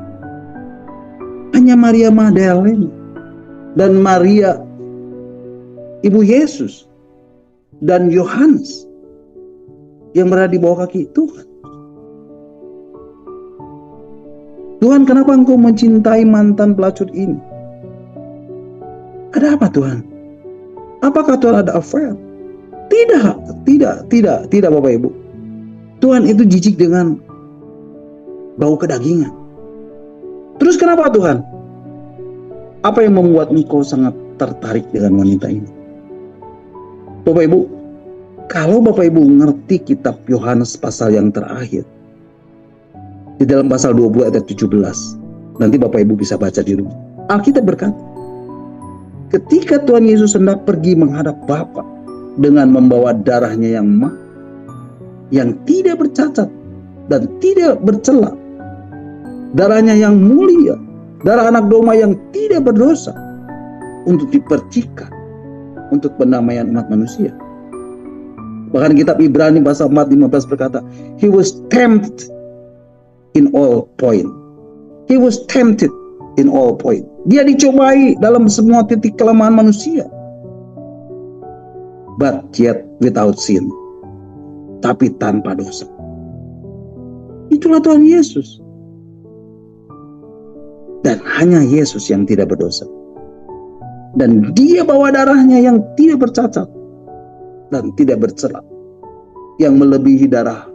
Hanya Maria Magdalena dan Maria ibu Yesus dan Yohanes yang berada di bawah kaki Tuhan. Tuhan, kenapa Engkau mencintai mantan pelacur ini? Ada apa Tuhan? Apakah Tuhan ada affair? Tidak Bapak Ibu. Tuhan itu jijik dengan bau kedagingan. Terus kenapa Tuhan? Apa yang membuat Engkau sangat tertarik dengan wanita ini? Bapak Ibu, kalau Bapak Ibu ngerti kitab Yohanes pasal yang terakhir, di dalam pasal 20 ayat 17, nanti Bapak Ibu bisa baca di rumah. Alkitab berkata, ketika Tuhan Yesus hendak pergi menghadap Bapa dengan membawa darahnya yang mahal, yang tidak bercacat dan tidak bercela, darahnya yang mulia, darah anak domba yang tidak berdosa, untuk dipercikan untuk pendamaian umat manusia. Bahkan kitab Ibrani pasal 4:15 berkata, He was tempted in all point. He was tempted in all point. Dia dicobai dalam semua titik kelemahan manusia. But yet without sin. Tapi tanpa dosa. Itulah Tuhan Yesus. Dan hanya Yesus yang tidak berdosa. Dan dia bawa darahnya yang tidak bercacat dan tidak bercela, yang melebihi darah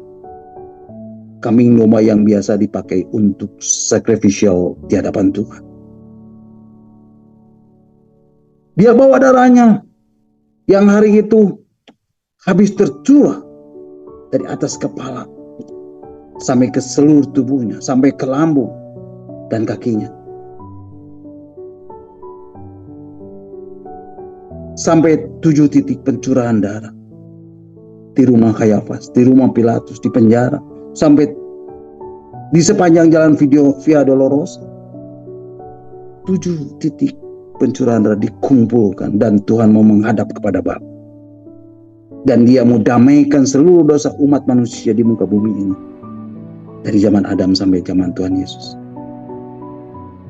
kambing domba yang biasa dipakai untuk sacrificial di hadapan Tuhan. Dia bawa darahnya yang hari itu habis tercurah dari atas kepala sampai ke seluruh tubuhnya, sampai ke lambung dan kakinya. Sampai 7 titik pencurahan darah. Di rumah Kayafas, di rumah Pilatus, di penjara. Sampai di sepanjang jalan Via Dolorosa. 7 titik pencurahan darah dikumpulkan. Dan Tuhan mau menghadap kepada Bapa. Dan dia mau damaikan seluruh dosa umat manusia di muka bumi ini. Dari zaman Adam sampai zaman Tuhan Yesus.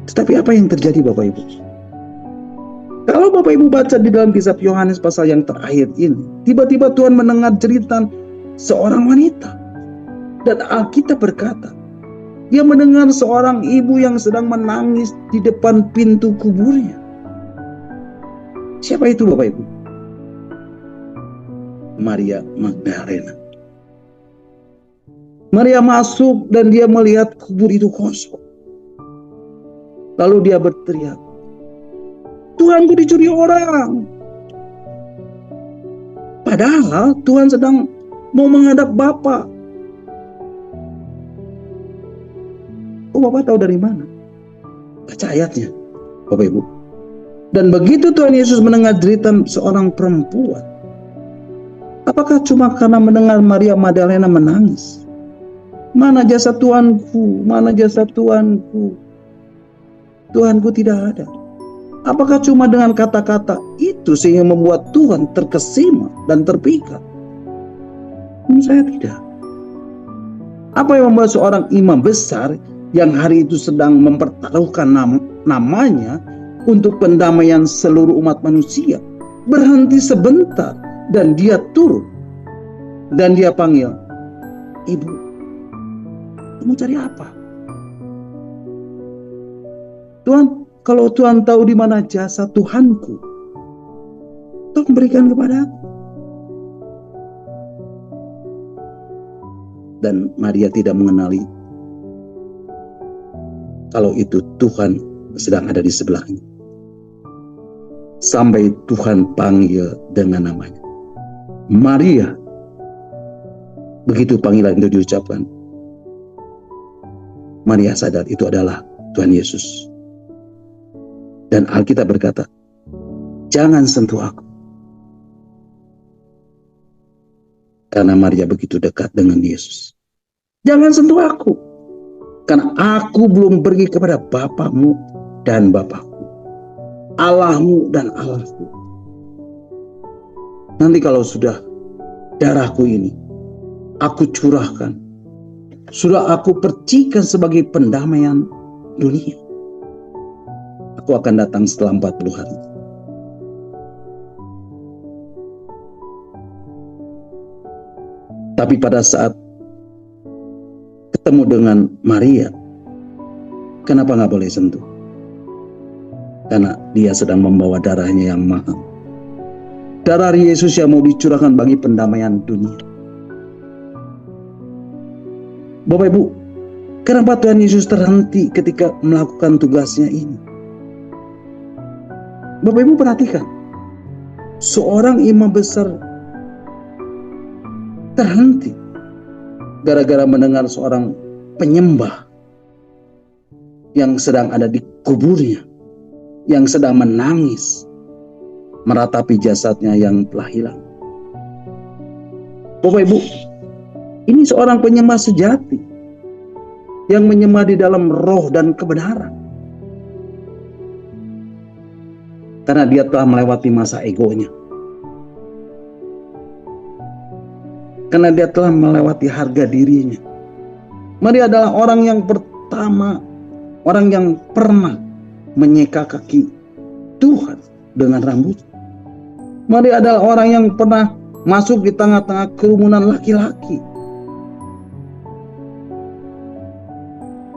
Tetapi apa yang terjadi Bapak Ibu? Kalau Bapak Ibu baca di dalam kisah Yohanes pasal yang terakhir ini, tiba-tiba Tuhan mendengar cerita seorang wanita. Dan Alkitab berkata, dia mendengar seorang ibu yang sedang menangis di depan pintu kuburnya. Siapa itu Bapak Ibu? Maria Magdalena. Maria masuk dan dia melihat kubur itu kosong. Lalu dia berteriak, Tuhanku dicuri orang. Padahal Tuhan sedang mau menghadap Bapa. Oh, Bapak tahu dari mana? Baca ayatnya, Bapak Ibu. Dan begitu Tuhan Yesus mendengar cerita seorang perempuan, apakah cuma karena mendengar Maria Magdalena menangis? Mana jasad Tuanku? Mana jasad Tuanku? Tuhanku tidak ada. Apakah cuma dengan kata-kata itu sehingga membuat Tuhan terkesima dan terpikat? Menurut saya tidak. Apa yang membuat seorang imam besar yang hari itu sedang mempertaruhkan namanya untuk pendamaian seluruh umat manusia berhenti sebentar dan dia turun dan dia panggil, Ibu, kamu cari apa? Tuhan, kalau Tuhan tahu di mana jasa Tuhanku, tolong berikan kepada aku. Dan Maria tidak mengenali kalau itu Tuhan sedang ada di sebelahnya. Sampai Tuhan panggil dengan namanya. Maria. Begitu panggilan itu diucapkan, Maria sadar itu adalah Tuhan Yesus. Dan Alkitab berkata, jangan sentuh aku. Karena Maria begitu dekat dengan Yesus. Jangan sentuh aku. Karena aku belum pergi kepada Bapamu dan Bapakku. Allahmu dan Allahku. Nanti kalau sudah darahku ini aku curahkan, sudah aku percikan sebagai pendamaian dunia, aku akan datang setelah 40 hari. Tapi pada saat ketemu dengan Maria, kenapa nggak boleh sentuh? Karena dia sedang membawa darahnya yang mahal. Darah Yesus yang mau dicurahkan bagi pendamaian dunia. Bapak Ibu, kenapa Tuhan Yesus terhenti ketika melakukan tugasnya ini? Bapak Ibu perhatikan, seorang imam besar terhenti gara-gara mendengar seorang penyembah yang sedang ada di kuburnya, yang sedang menangis meratapi jasadnya yang telah hilang. Bapak Ibu, ini seorang penyembah sejati yang menyembah di dalam roh dan kebenaran. Karena dia telah melewati masa egonya. Karena dia telah melewati harga dirinya. Maria adalah orang yang pertama, orang yang pernah menyeka kaki Tuhan dengan rambut. Maria adalah orang yang pernah masuk di tengah-tengah kerumunan laki-laki.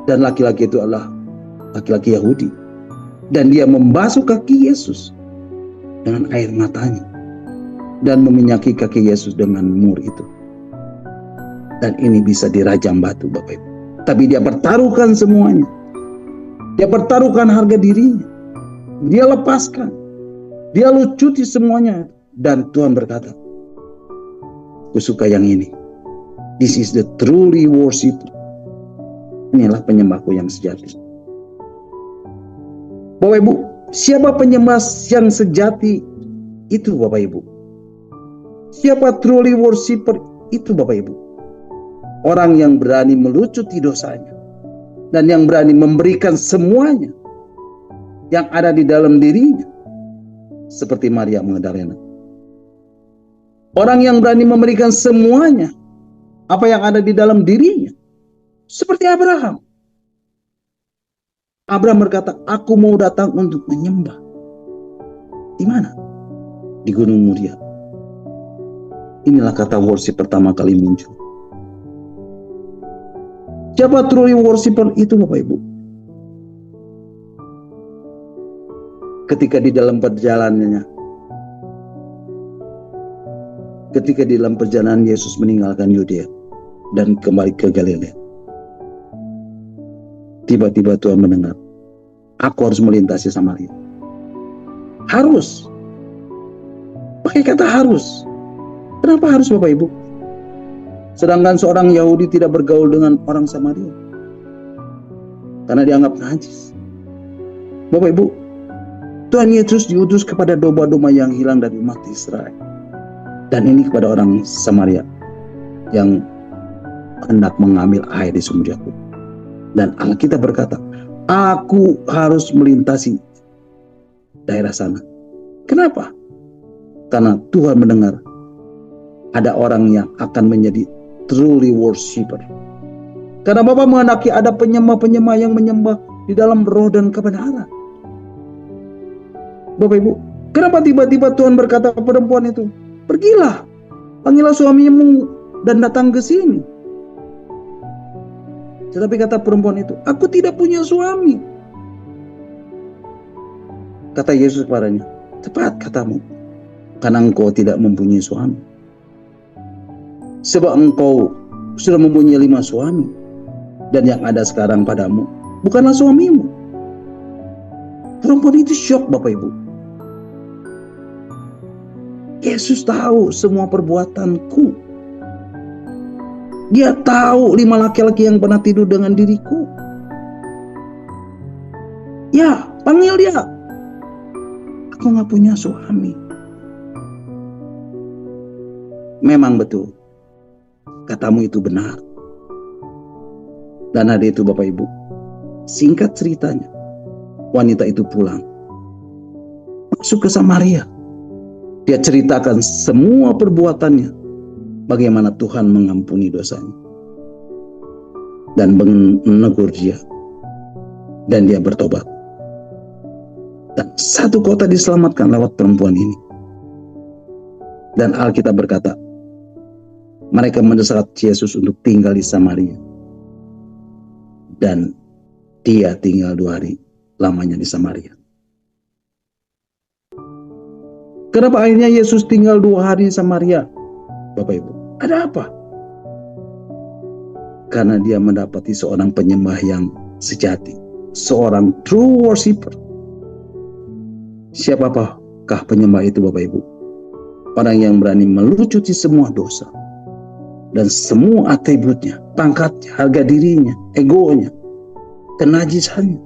Dan laki-laki itu adalah laki-laki Yahudi. Dan dia membasuh kaki Yesus dengan air matanya. Dan meminyaki kaki Yesus dengan mur itu. Dan ini bisa dirajam batu, Bapak Ibu. Tapi dia pertaruhkan semuanya. Dia pertaruhkan harga dirinya. Dia lepaskan. Dia lucuti semuanya. Dan Tuhan berkata, kusuka yang ini. This is the truly worship. Inilah penyembahku yang sejati. Bapak Ibu, siapa penyembah yang sejati itu, Bapak Ibu? Siapa truly worshiper itu, Bapak Ibu? Orang yang berani melucuti dosanya dan yang berani memberikan semuanya yang ada di dalam dirinya, seperti Maria Magdalena. Orang yang berani memberikan semuanya apa yang ada di dalam dirinya, seperti Abraham. Abraham berkata, aku mau datang untuk menyembah. Di mana? Di Gunung Moria. Inilah kata worship pertama kali muncul. Siapa truly worshiper itu, Bapak Ibu? Ketika di dalam perjalanannya, ketika di dalam perjalanan Yesus meninggalkan Yudea dan kembali ke Galilea, tiba-tiba Tuhan mendengar, aku harus melintasi Samaria. Harus. Pakai kata harus. Kenapa harus, Bapak Ibu? Sedangkan seorang Yahudi tidak bergaul dengan orang Samaria karena dianggap najis. Bapak Ibu, Tuhan Yesus diutus kepada domba-domba yang hilang dari umat Israel. Dan ini kepada orang Samaria yang hendak mengambil air di sumur Yakub. Dan Alkitab berkata, aku harus melintasi daerah sana. Kenapa? Karena Tuhan mendengar ada orang yang akan menjadi truly worshiper. Karena Bapa menghendaki ada penyembah-penyembah yang menyembah di dalam roh dan kebenaran. Bapak Ibu, kenapa tiba-tiba Tuhan berkata kepada perempuan itu, pergilah, panggillah suamimu dan datang ke sini. Tetapi kata perempuan itu, aku tidak punya suami. Kata Yesus kepadanya, tepat katamu, karena engkau tidak mempunyai suami. Sebab engkau sudah mempunyai 5 suami, dan yang ada sekarang padamu bukanlah suamimu. Perempuan itu syok, Bapak Ibu. Yesus tahu semua perbuatanku. Dia tahu 5 laki-laki yang pernah tidur dengan diriku. Ya, panggil dia. Aku gak punya suami. Memang betul, katamu itu benar. Dan hari itu Bapak Ibu, singkat ceritanya, wanita itu pulang, masuk ke Samaria. Dia ceritakan semua perbuatannya, bagaimana Tuhan mengampuni dosanya dan menegur dia, dan dia bertobat. Dan satu kota diselamatkan lewat perempuan ini. Dan Alkitab berkata, mereka mendesak Yesus untuk tinggal di Samaria, dan dia tinggal 2 hari lamanya di Samaria. Kenapa akhirnya Yesus tinggal 2 hari di Samaria, Bapak Ibu? Ada apa? Karena dia mendapati seorang penyembah yang sejati, seorang true worshiper. Siapakah penyembah itu, Bapak Ibu? Orang yang berani melucuti semua dosa dan semua atributnya, pangkatnya, harga dirinya, egonya, kenajisannya.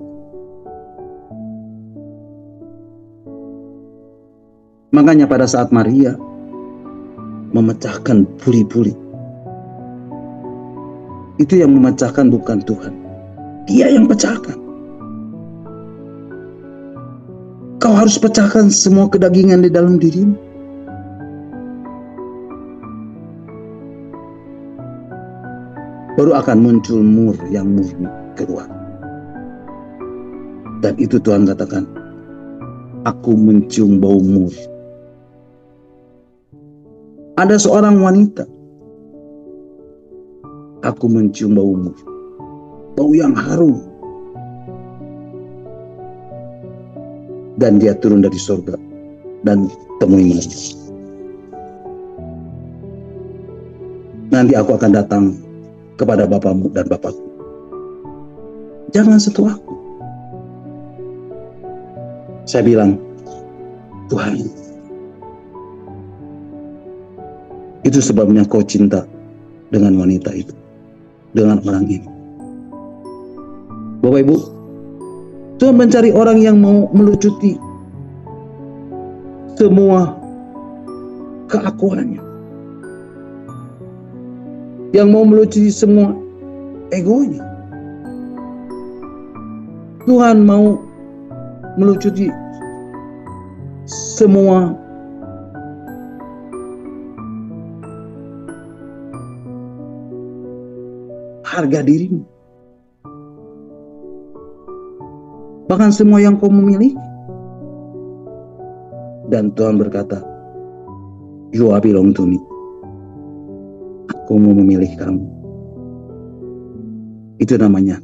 Makanya pada saat Maria memecahkan puri-puri, itu yang memecahkan bukan Tuhan, dia yang pecahkan. Kau harus pecahkan semua kedagingan di dalam dirimu. Baru akan muncul mur yang murni keluar. Dan itu Tuhan katakan, aku mencium bau mur. Ada seorang wanita, aku mencium bau mur, bau yang harum. Dan dia turun dari surga dan temui Maria. Nanti aku akan datang kepada Bapamu dan Bapakku. Jangan sentuh aku. Saya bilang, Tuhan, itu sebabnya kau cinta dengan wanita itu, dengan orang ini. Bapak Ibu, Tuhan mencari orang yang mau melucuti semua keakuannya, yang mau melucuti semua egonya. Tuhan mau melucuti semua harga dirimu, bahkan semua yang kau memiliki. Dan Tuhan berkata, you are belong to me. Aku mau memilih kamu. Itu namanya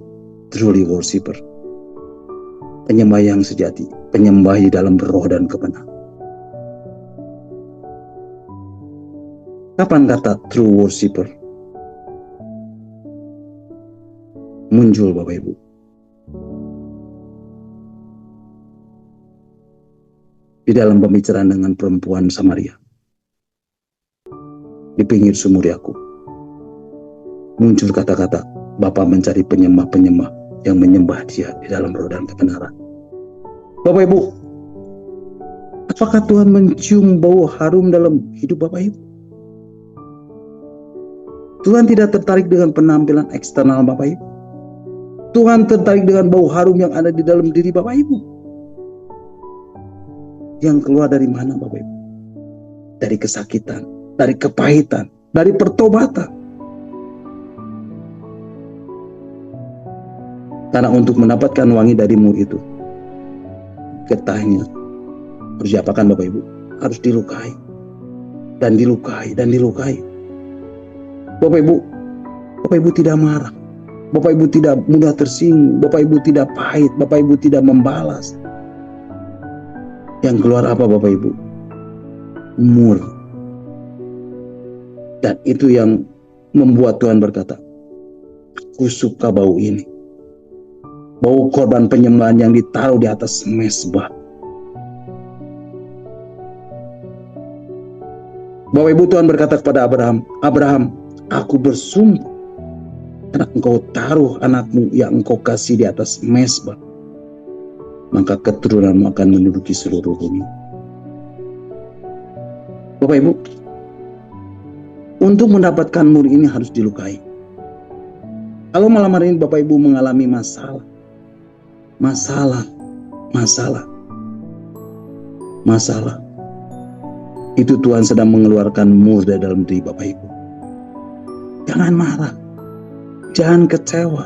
truly worshiper, penyembah yang sejati, penyembah di dalam roh dan kebenaran. Kapan kata true worshiper muncul, Bapak Ibu? Di dalam pembicaraan dengan perempuan Samaria, di pinggir sumur Yakub, muncul kata-kata, Bapa mencari penyembah-penyembah yang menyembah dia di dalam roh dan kebenaran. Bapak Ibu, apakah Tuhan mencium bau harum dalam hidup Bapak Ibu? Tuhan tidak tertarik dengan penampilan eksternal Bapak Ibu. Tuhan tertarik dengan bau harum yang ada di dalam diri Bapak Ibu. Yang keluar dari mana, Bapak Ibu? Dari kesakitan, dari kepahitan, dari pertobatan. Karena untuk mendapatkan wangi dari mur itu, getahnya harus diapakan, Bapak Ibu? Harus dilukai. Dan dilukai, dan dilukai. Bapak Ibu tidak marah. Bapak Ibu tidak mudah tersinggung. Bapak Ibu tidak pahit. Bapak Ibu tidak membalas. Yang keluar apa, Bapak Ibu? Mur. Dan itu yang membuat Tuhan berkata, aku suka bau ini. Bau korban penyembelihan yang ditaruh di atas mezbah. Bapak Ibu, Tuhan berkata kepada Abraham, Abraham, aku bersumpah karena engkau taruh anakmu yang engkau kasih di atas mezbah, maka keturunanmu akan menduduki seluruh bumi. Bapak Ibu, untuk mendapatkan mur ini harus dilukai. Kalau malam hari ini Bapak Ibu mengalami masalah, itu Tuhan sedang mengeluarkan mur dari dalam diri Bapak Ibu. Jangan marah, jangan kecewa,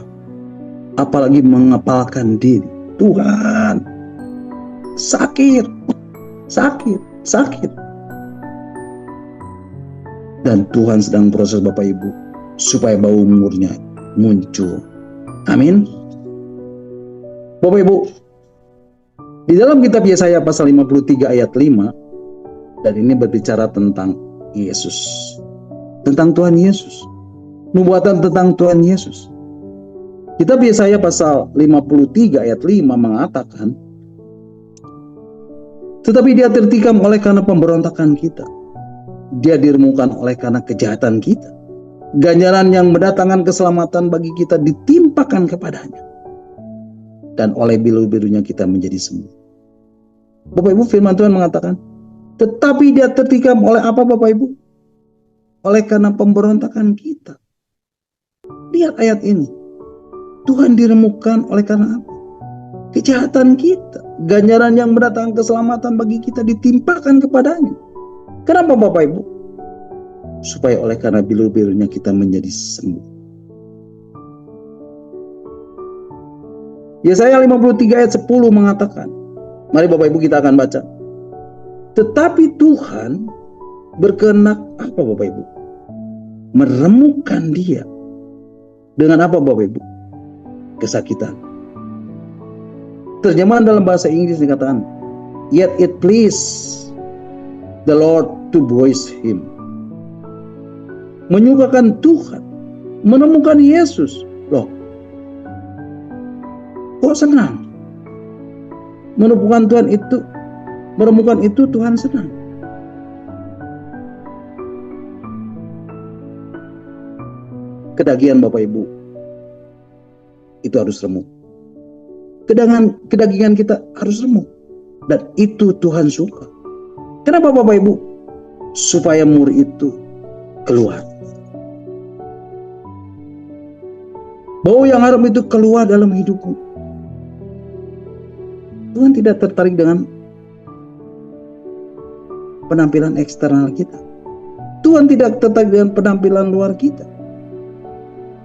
apalagi mengepalkan diri. Tuhan, sakit. Dan Tuhan sedang proses Bapak Ibu supaya bau murnya muncul. Amin. Bapak Ibu, di dalam kitab Yesaya pasal 53 ayat 5, dan ini berbicara tentang Yesus, tentang Tuhan Yesus, nubuatan tentang Tuhan Yesus. Kitab Yesaya pasal 53 ayat 5 mengatakan, tetapi dia tertikam oleh karena pemberontakan kita, dia diremukkan oleh karena kejahatan kita, ganjaran yang mendatangkan keselamatan bagi kita ditimpakan kepadanya, dan oleh bilu-bilunya kita menjadi sembuh. Bapak Ibu, firman Tuhan mengatakan, tetapi dia tertikam oleh apa Bapak Ibu? Oleh karena pemberontakan kita. Lihat ayat ini. Tuhan diremukkan oleh karena apa? Kejahatan kita. Ganjaran yang mendatangkan keselamatan bagi kita ditimpakan kepadanya. Kenapa Bapak Ibu? Supaya oleh karena bilu-bilunya kita menjadi sembuh. Yesaya 53 ayat 10 mengatakan, mari Bapak Ibu kita akan baca. Tetapi Tuhan berkehendak apa Bapak Ibu? Meremukkan dia. Dengan apa Bapak Ibu? Kesakitan. Terjemahan dalam bahasa Inggris dikatakan, yet it please the Lord to bruise him. Menyukakan Tuhan menemukan Yesus. Loh, kok senang? Menemukan itu Tuhan senang. Kedagingan Bapak Ibu itu harus remuk. Kedagingan kita harus remuk. Dan itu Tuhan suka. Kenapa Bapak Ibu? Supaya mur itu keluar. Bau yang harum itu keluar dalam hidupmu. Tuhan tidak tertarik dengan penampilan eksternal kita. Tuhan tidak tertarik dengan penampilan luar kita.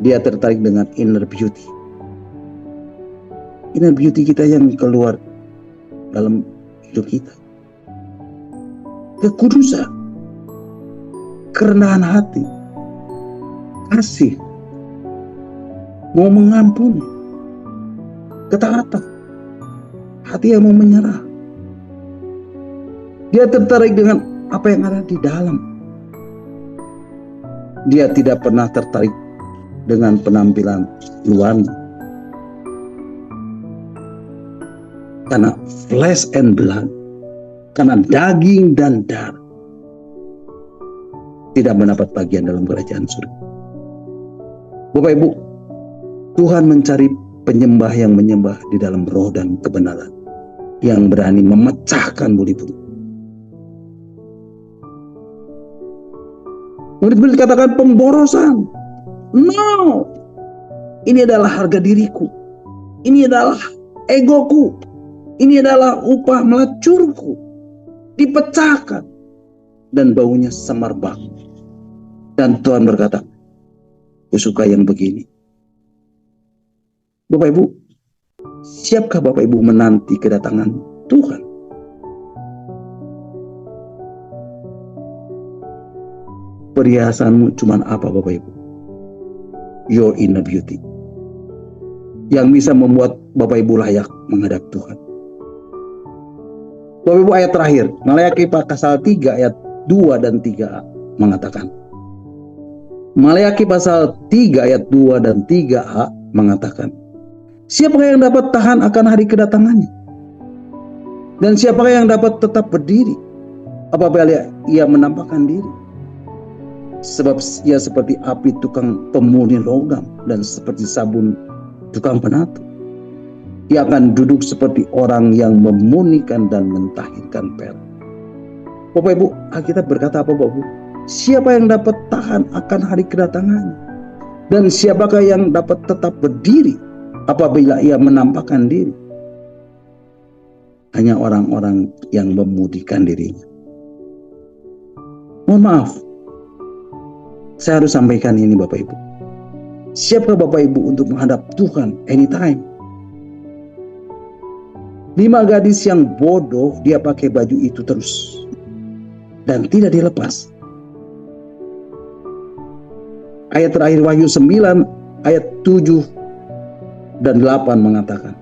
Dia tertarik dengan inner beauty. Inner beauty kita yang keluar dalam hidup kita. Kekudusan, kerendahan hati, kasih, mau mengampuni, ketaatan, hati yang mau menyerah. Dia tertarik dengan apa yang ada di dalam. Dia tidak pernah tertarik dengan penampilan luarnya. Karena flesh and blood, karena daging dan darah, tidak mendapat bagian dalam kerajaan surga. Bapak Ibu, Tuhan mencari penyembah yang menyembah di dalam roh dan kebenaran, yang berani memecahkan buli-buli. Murid-murid katakan pemborosan. No, ini adalah harga diriku. Ini adalah egoku. Ini adalah upah melacurku. Dipecahkan. Dan baunya semerbak. Dan Tuhan berkata, aku suka yang begini. Bapak Ibu, siapkah Bapak Ibu menanti kedatangan Tuhan? Perhiasanmu cuma apa Bapak Ibu? Your inner beauty. Yang bisa membuat Bapak Ibu layak menghadap Tuhan. Bapak Ibu, ayat terakhir, Maleakhi pasal 3 ayat 2 dan 3 mengatakan, Maleakhi pasal 3 ayat 2 dan 3a mengatakan, siapakah yang dapat tahan akan hari kedatangannya? Dan siapakah yang dapat tetap berdiri apabila ia menampakkan diri? Sebab ia seperti api tukang pemurni logam dan seperti sabun tukang penatu. Ia akan duduk seperti orang yang memurnikan dan mentahirkan perak. Bapak Ibu, Alkitab berkata apa Bapak Ibu? Siapa yang dapat tahan akan hari kedatangannya? Dan siapakah yang dapat tetap berdiri apabila ia menampakkan diri? Hanya orang-orang yang memudikan dirinya. Mohon maaf, saya harus sampaikan ini Bapak Ibu. Siapkah Bapak Ibu untuk menghadap Tuhan anytime? 5 gadis yang bodoh, dia pakai baju itu terus dan tidak dilepas. Ayat terakhir Wahyu 9 ayat 7 dan 8 mengatakan.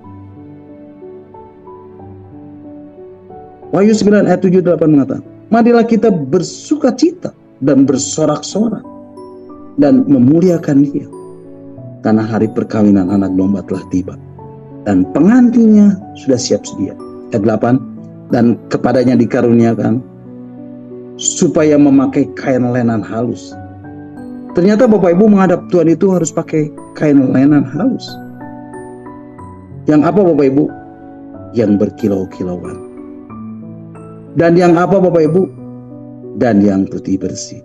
Wahyu 9 ayat 7 dan 8 mengatakan, marilah kita bersuka cita dan bersorak-sorak dan memuliakan Dia, karena hari perkawinan anak domba telah tiba dan pengantinnya sudah siap sedia. Ayat 8, dan kepadanya dikaruniakan supaya memakai kain lenan halus. Ternyata Bapak Ibu menghadap Tuhan itu harus pakai kain lenan halus. Yang apa Bapak Ibu? Yang berkilau-kilauan. Dan yang apa Bapak Ibu? Dan yang putih bersih.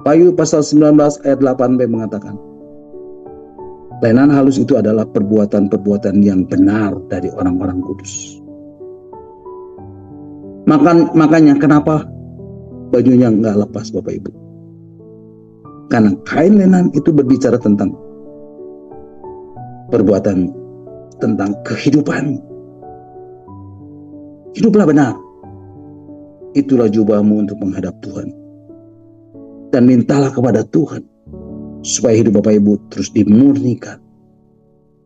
Wahyu pasal 19 ayat 8b mengatakan, lenan halus itu adalah perbuatan-perbuatan yang benar dari orang-orang kudus. Makanya kenapa bajunya nggak lepas Bapak Ibu? Karena kain lenan itu berbicara tentang perbuatan, tentang kehidupan. Hiduplah benar. Itulah jubahmu untuk menghadap Tuhan. Dan mintalah kepada Tuhan supaya hidup Bapak Ibu terus dimurnikan,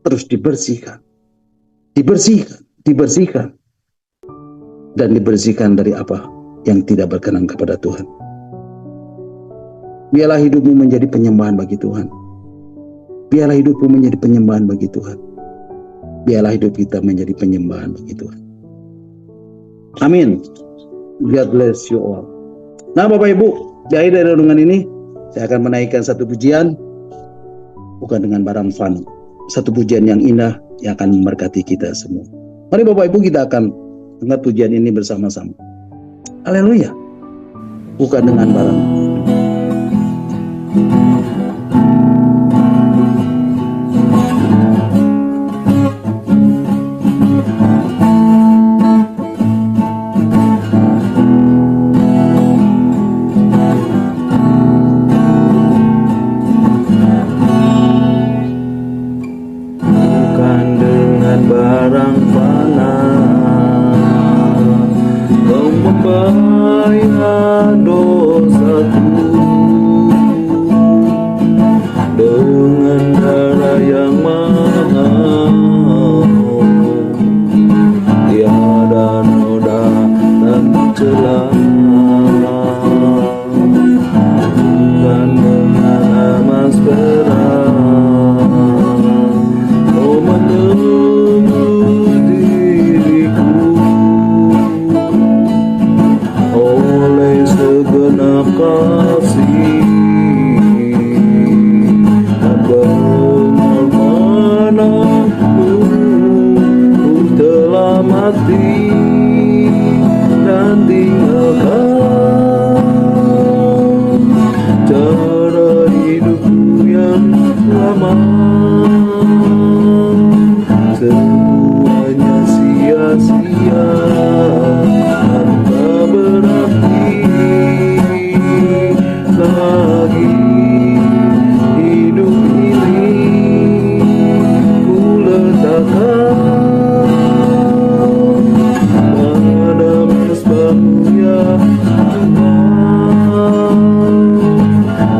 terus dibersihkan, dan dibersihkan dari apa yang tidak berkenan kepada Tuhan. Biarlah hidupmu menjadi penyembahan bagi Tuhan. Biarlah hidupmu menjadi penyembahan bagi Tuhan. Biarlah hidup kita menjadi penyembahan bagi Tuhan. Amin. God bless you all. Nah Bapak Ibu, di akhir dari renungan ini saya akan menaikkan satu pujian, bukan dengan barang fana, satu pujian yang indah yang akan memberkati kita semua. Mari Bapak Ibu, kita akan dengar pujian ini bersama-sama. Haleluya. Bukan dengan barang.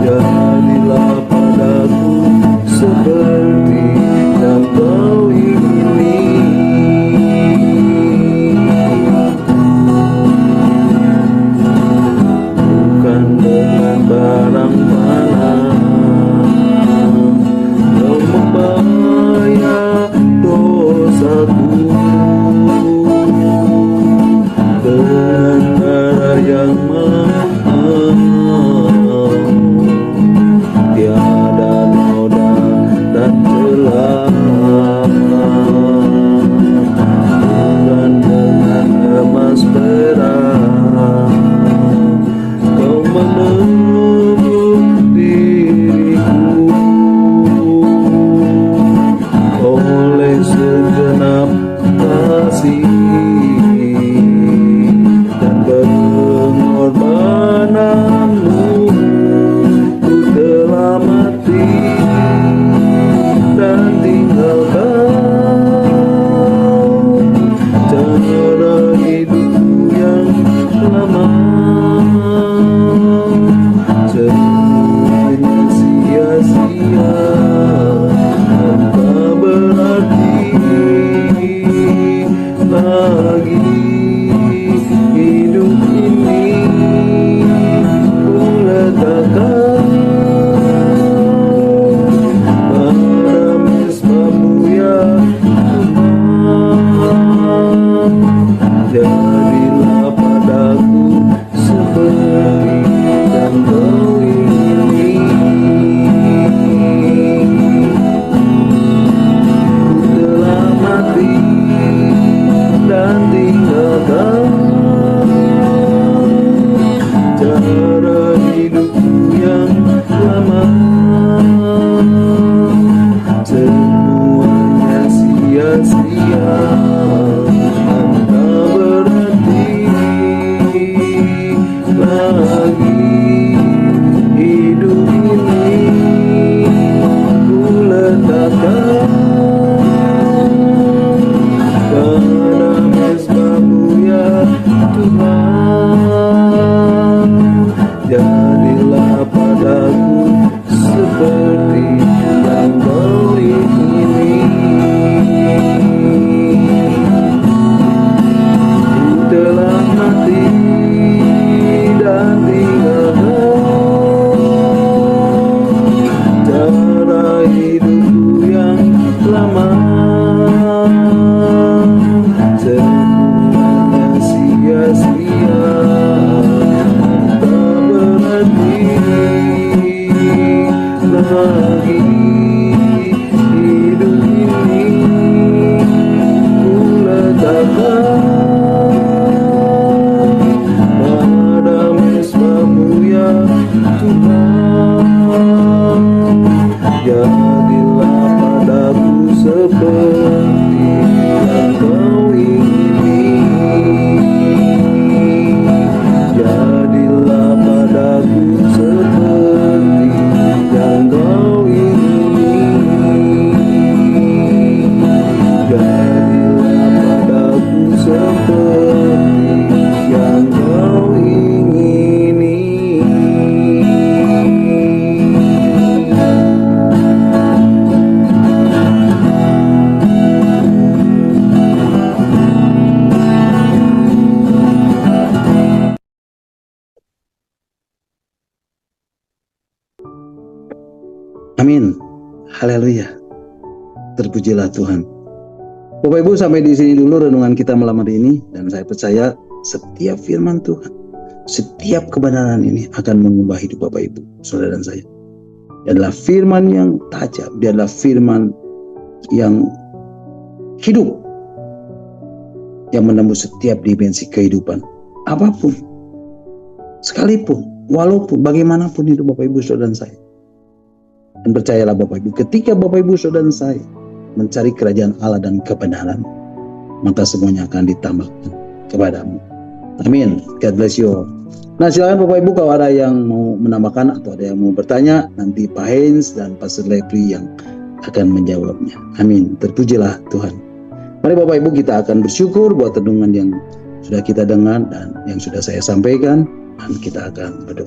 Jadilah padaku seperti lagi hidup ini ku letakkan pada mesbah-Mu ya Tuhan. Jadilah padaku seperti yang Kau ingini. Ku telah mati dan tinggalkan cara hidupku yang lama. Semuanya sia-sia, tak berarti lagi hidup ini. Ku letakkan pada mesbah-Mu ya Tuhan. Jadilah padaku seperti yang Kau ingini. Ku telah mati dan tinggalkan cara hidupku yang lama. Semuanya sia-sia, tak berarti lagi hidup ini. Ku letakkan pada mesbah-Mu ya Tuhan. Jadilah padaku seperti yang Kau ingini. Jadilah padaku seperti yang Kau ingini. Jadilah padaku seperti yang Kau ingini. Amin. Haleluya. Terpujilah Tuhan. Bapak Ibu, sampai di sini dulu renungan kita malam hari ini, dan saya percaya setiap firman Tuhan, setiap kebenaran ini akan mengubah hidup Bapak Ibu, saudara dan saya. Dia adalah firman yang tajam, dia adalah firman yang hidup, yang menembus setiap dimensi kehidupan. Apapun, sekalipun, walaupun, bagaimanapun hidup Bapak Ibu, saudara dan saya. Dan percayalah Bapak Ibu, ketika Bapak Ibu saudara dan saya mencari kerajaan Allah dan kebenaran, maka semuanya akan ditambahkan kepadamu. Amin. God bless you all. Nah, silakan Bapak Ibu kalau ada yang mau menambahkan atau ada yang mau bertanya, nanti Pak Heinz dan Pastor Lepri yang akan menjawabnya. Amin. Terpujilah Tuhan. Mari Bapak Ibu, kita akan bersyukur buat renungan yang sudah kita dengar dan yang sudah saya sampaikan, dan kita akan berdoa.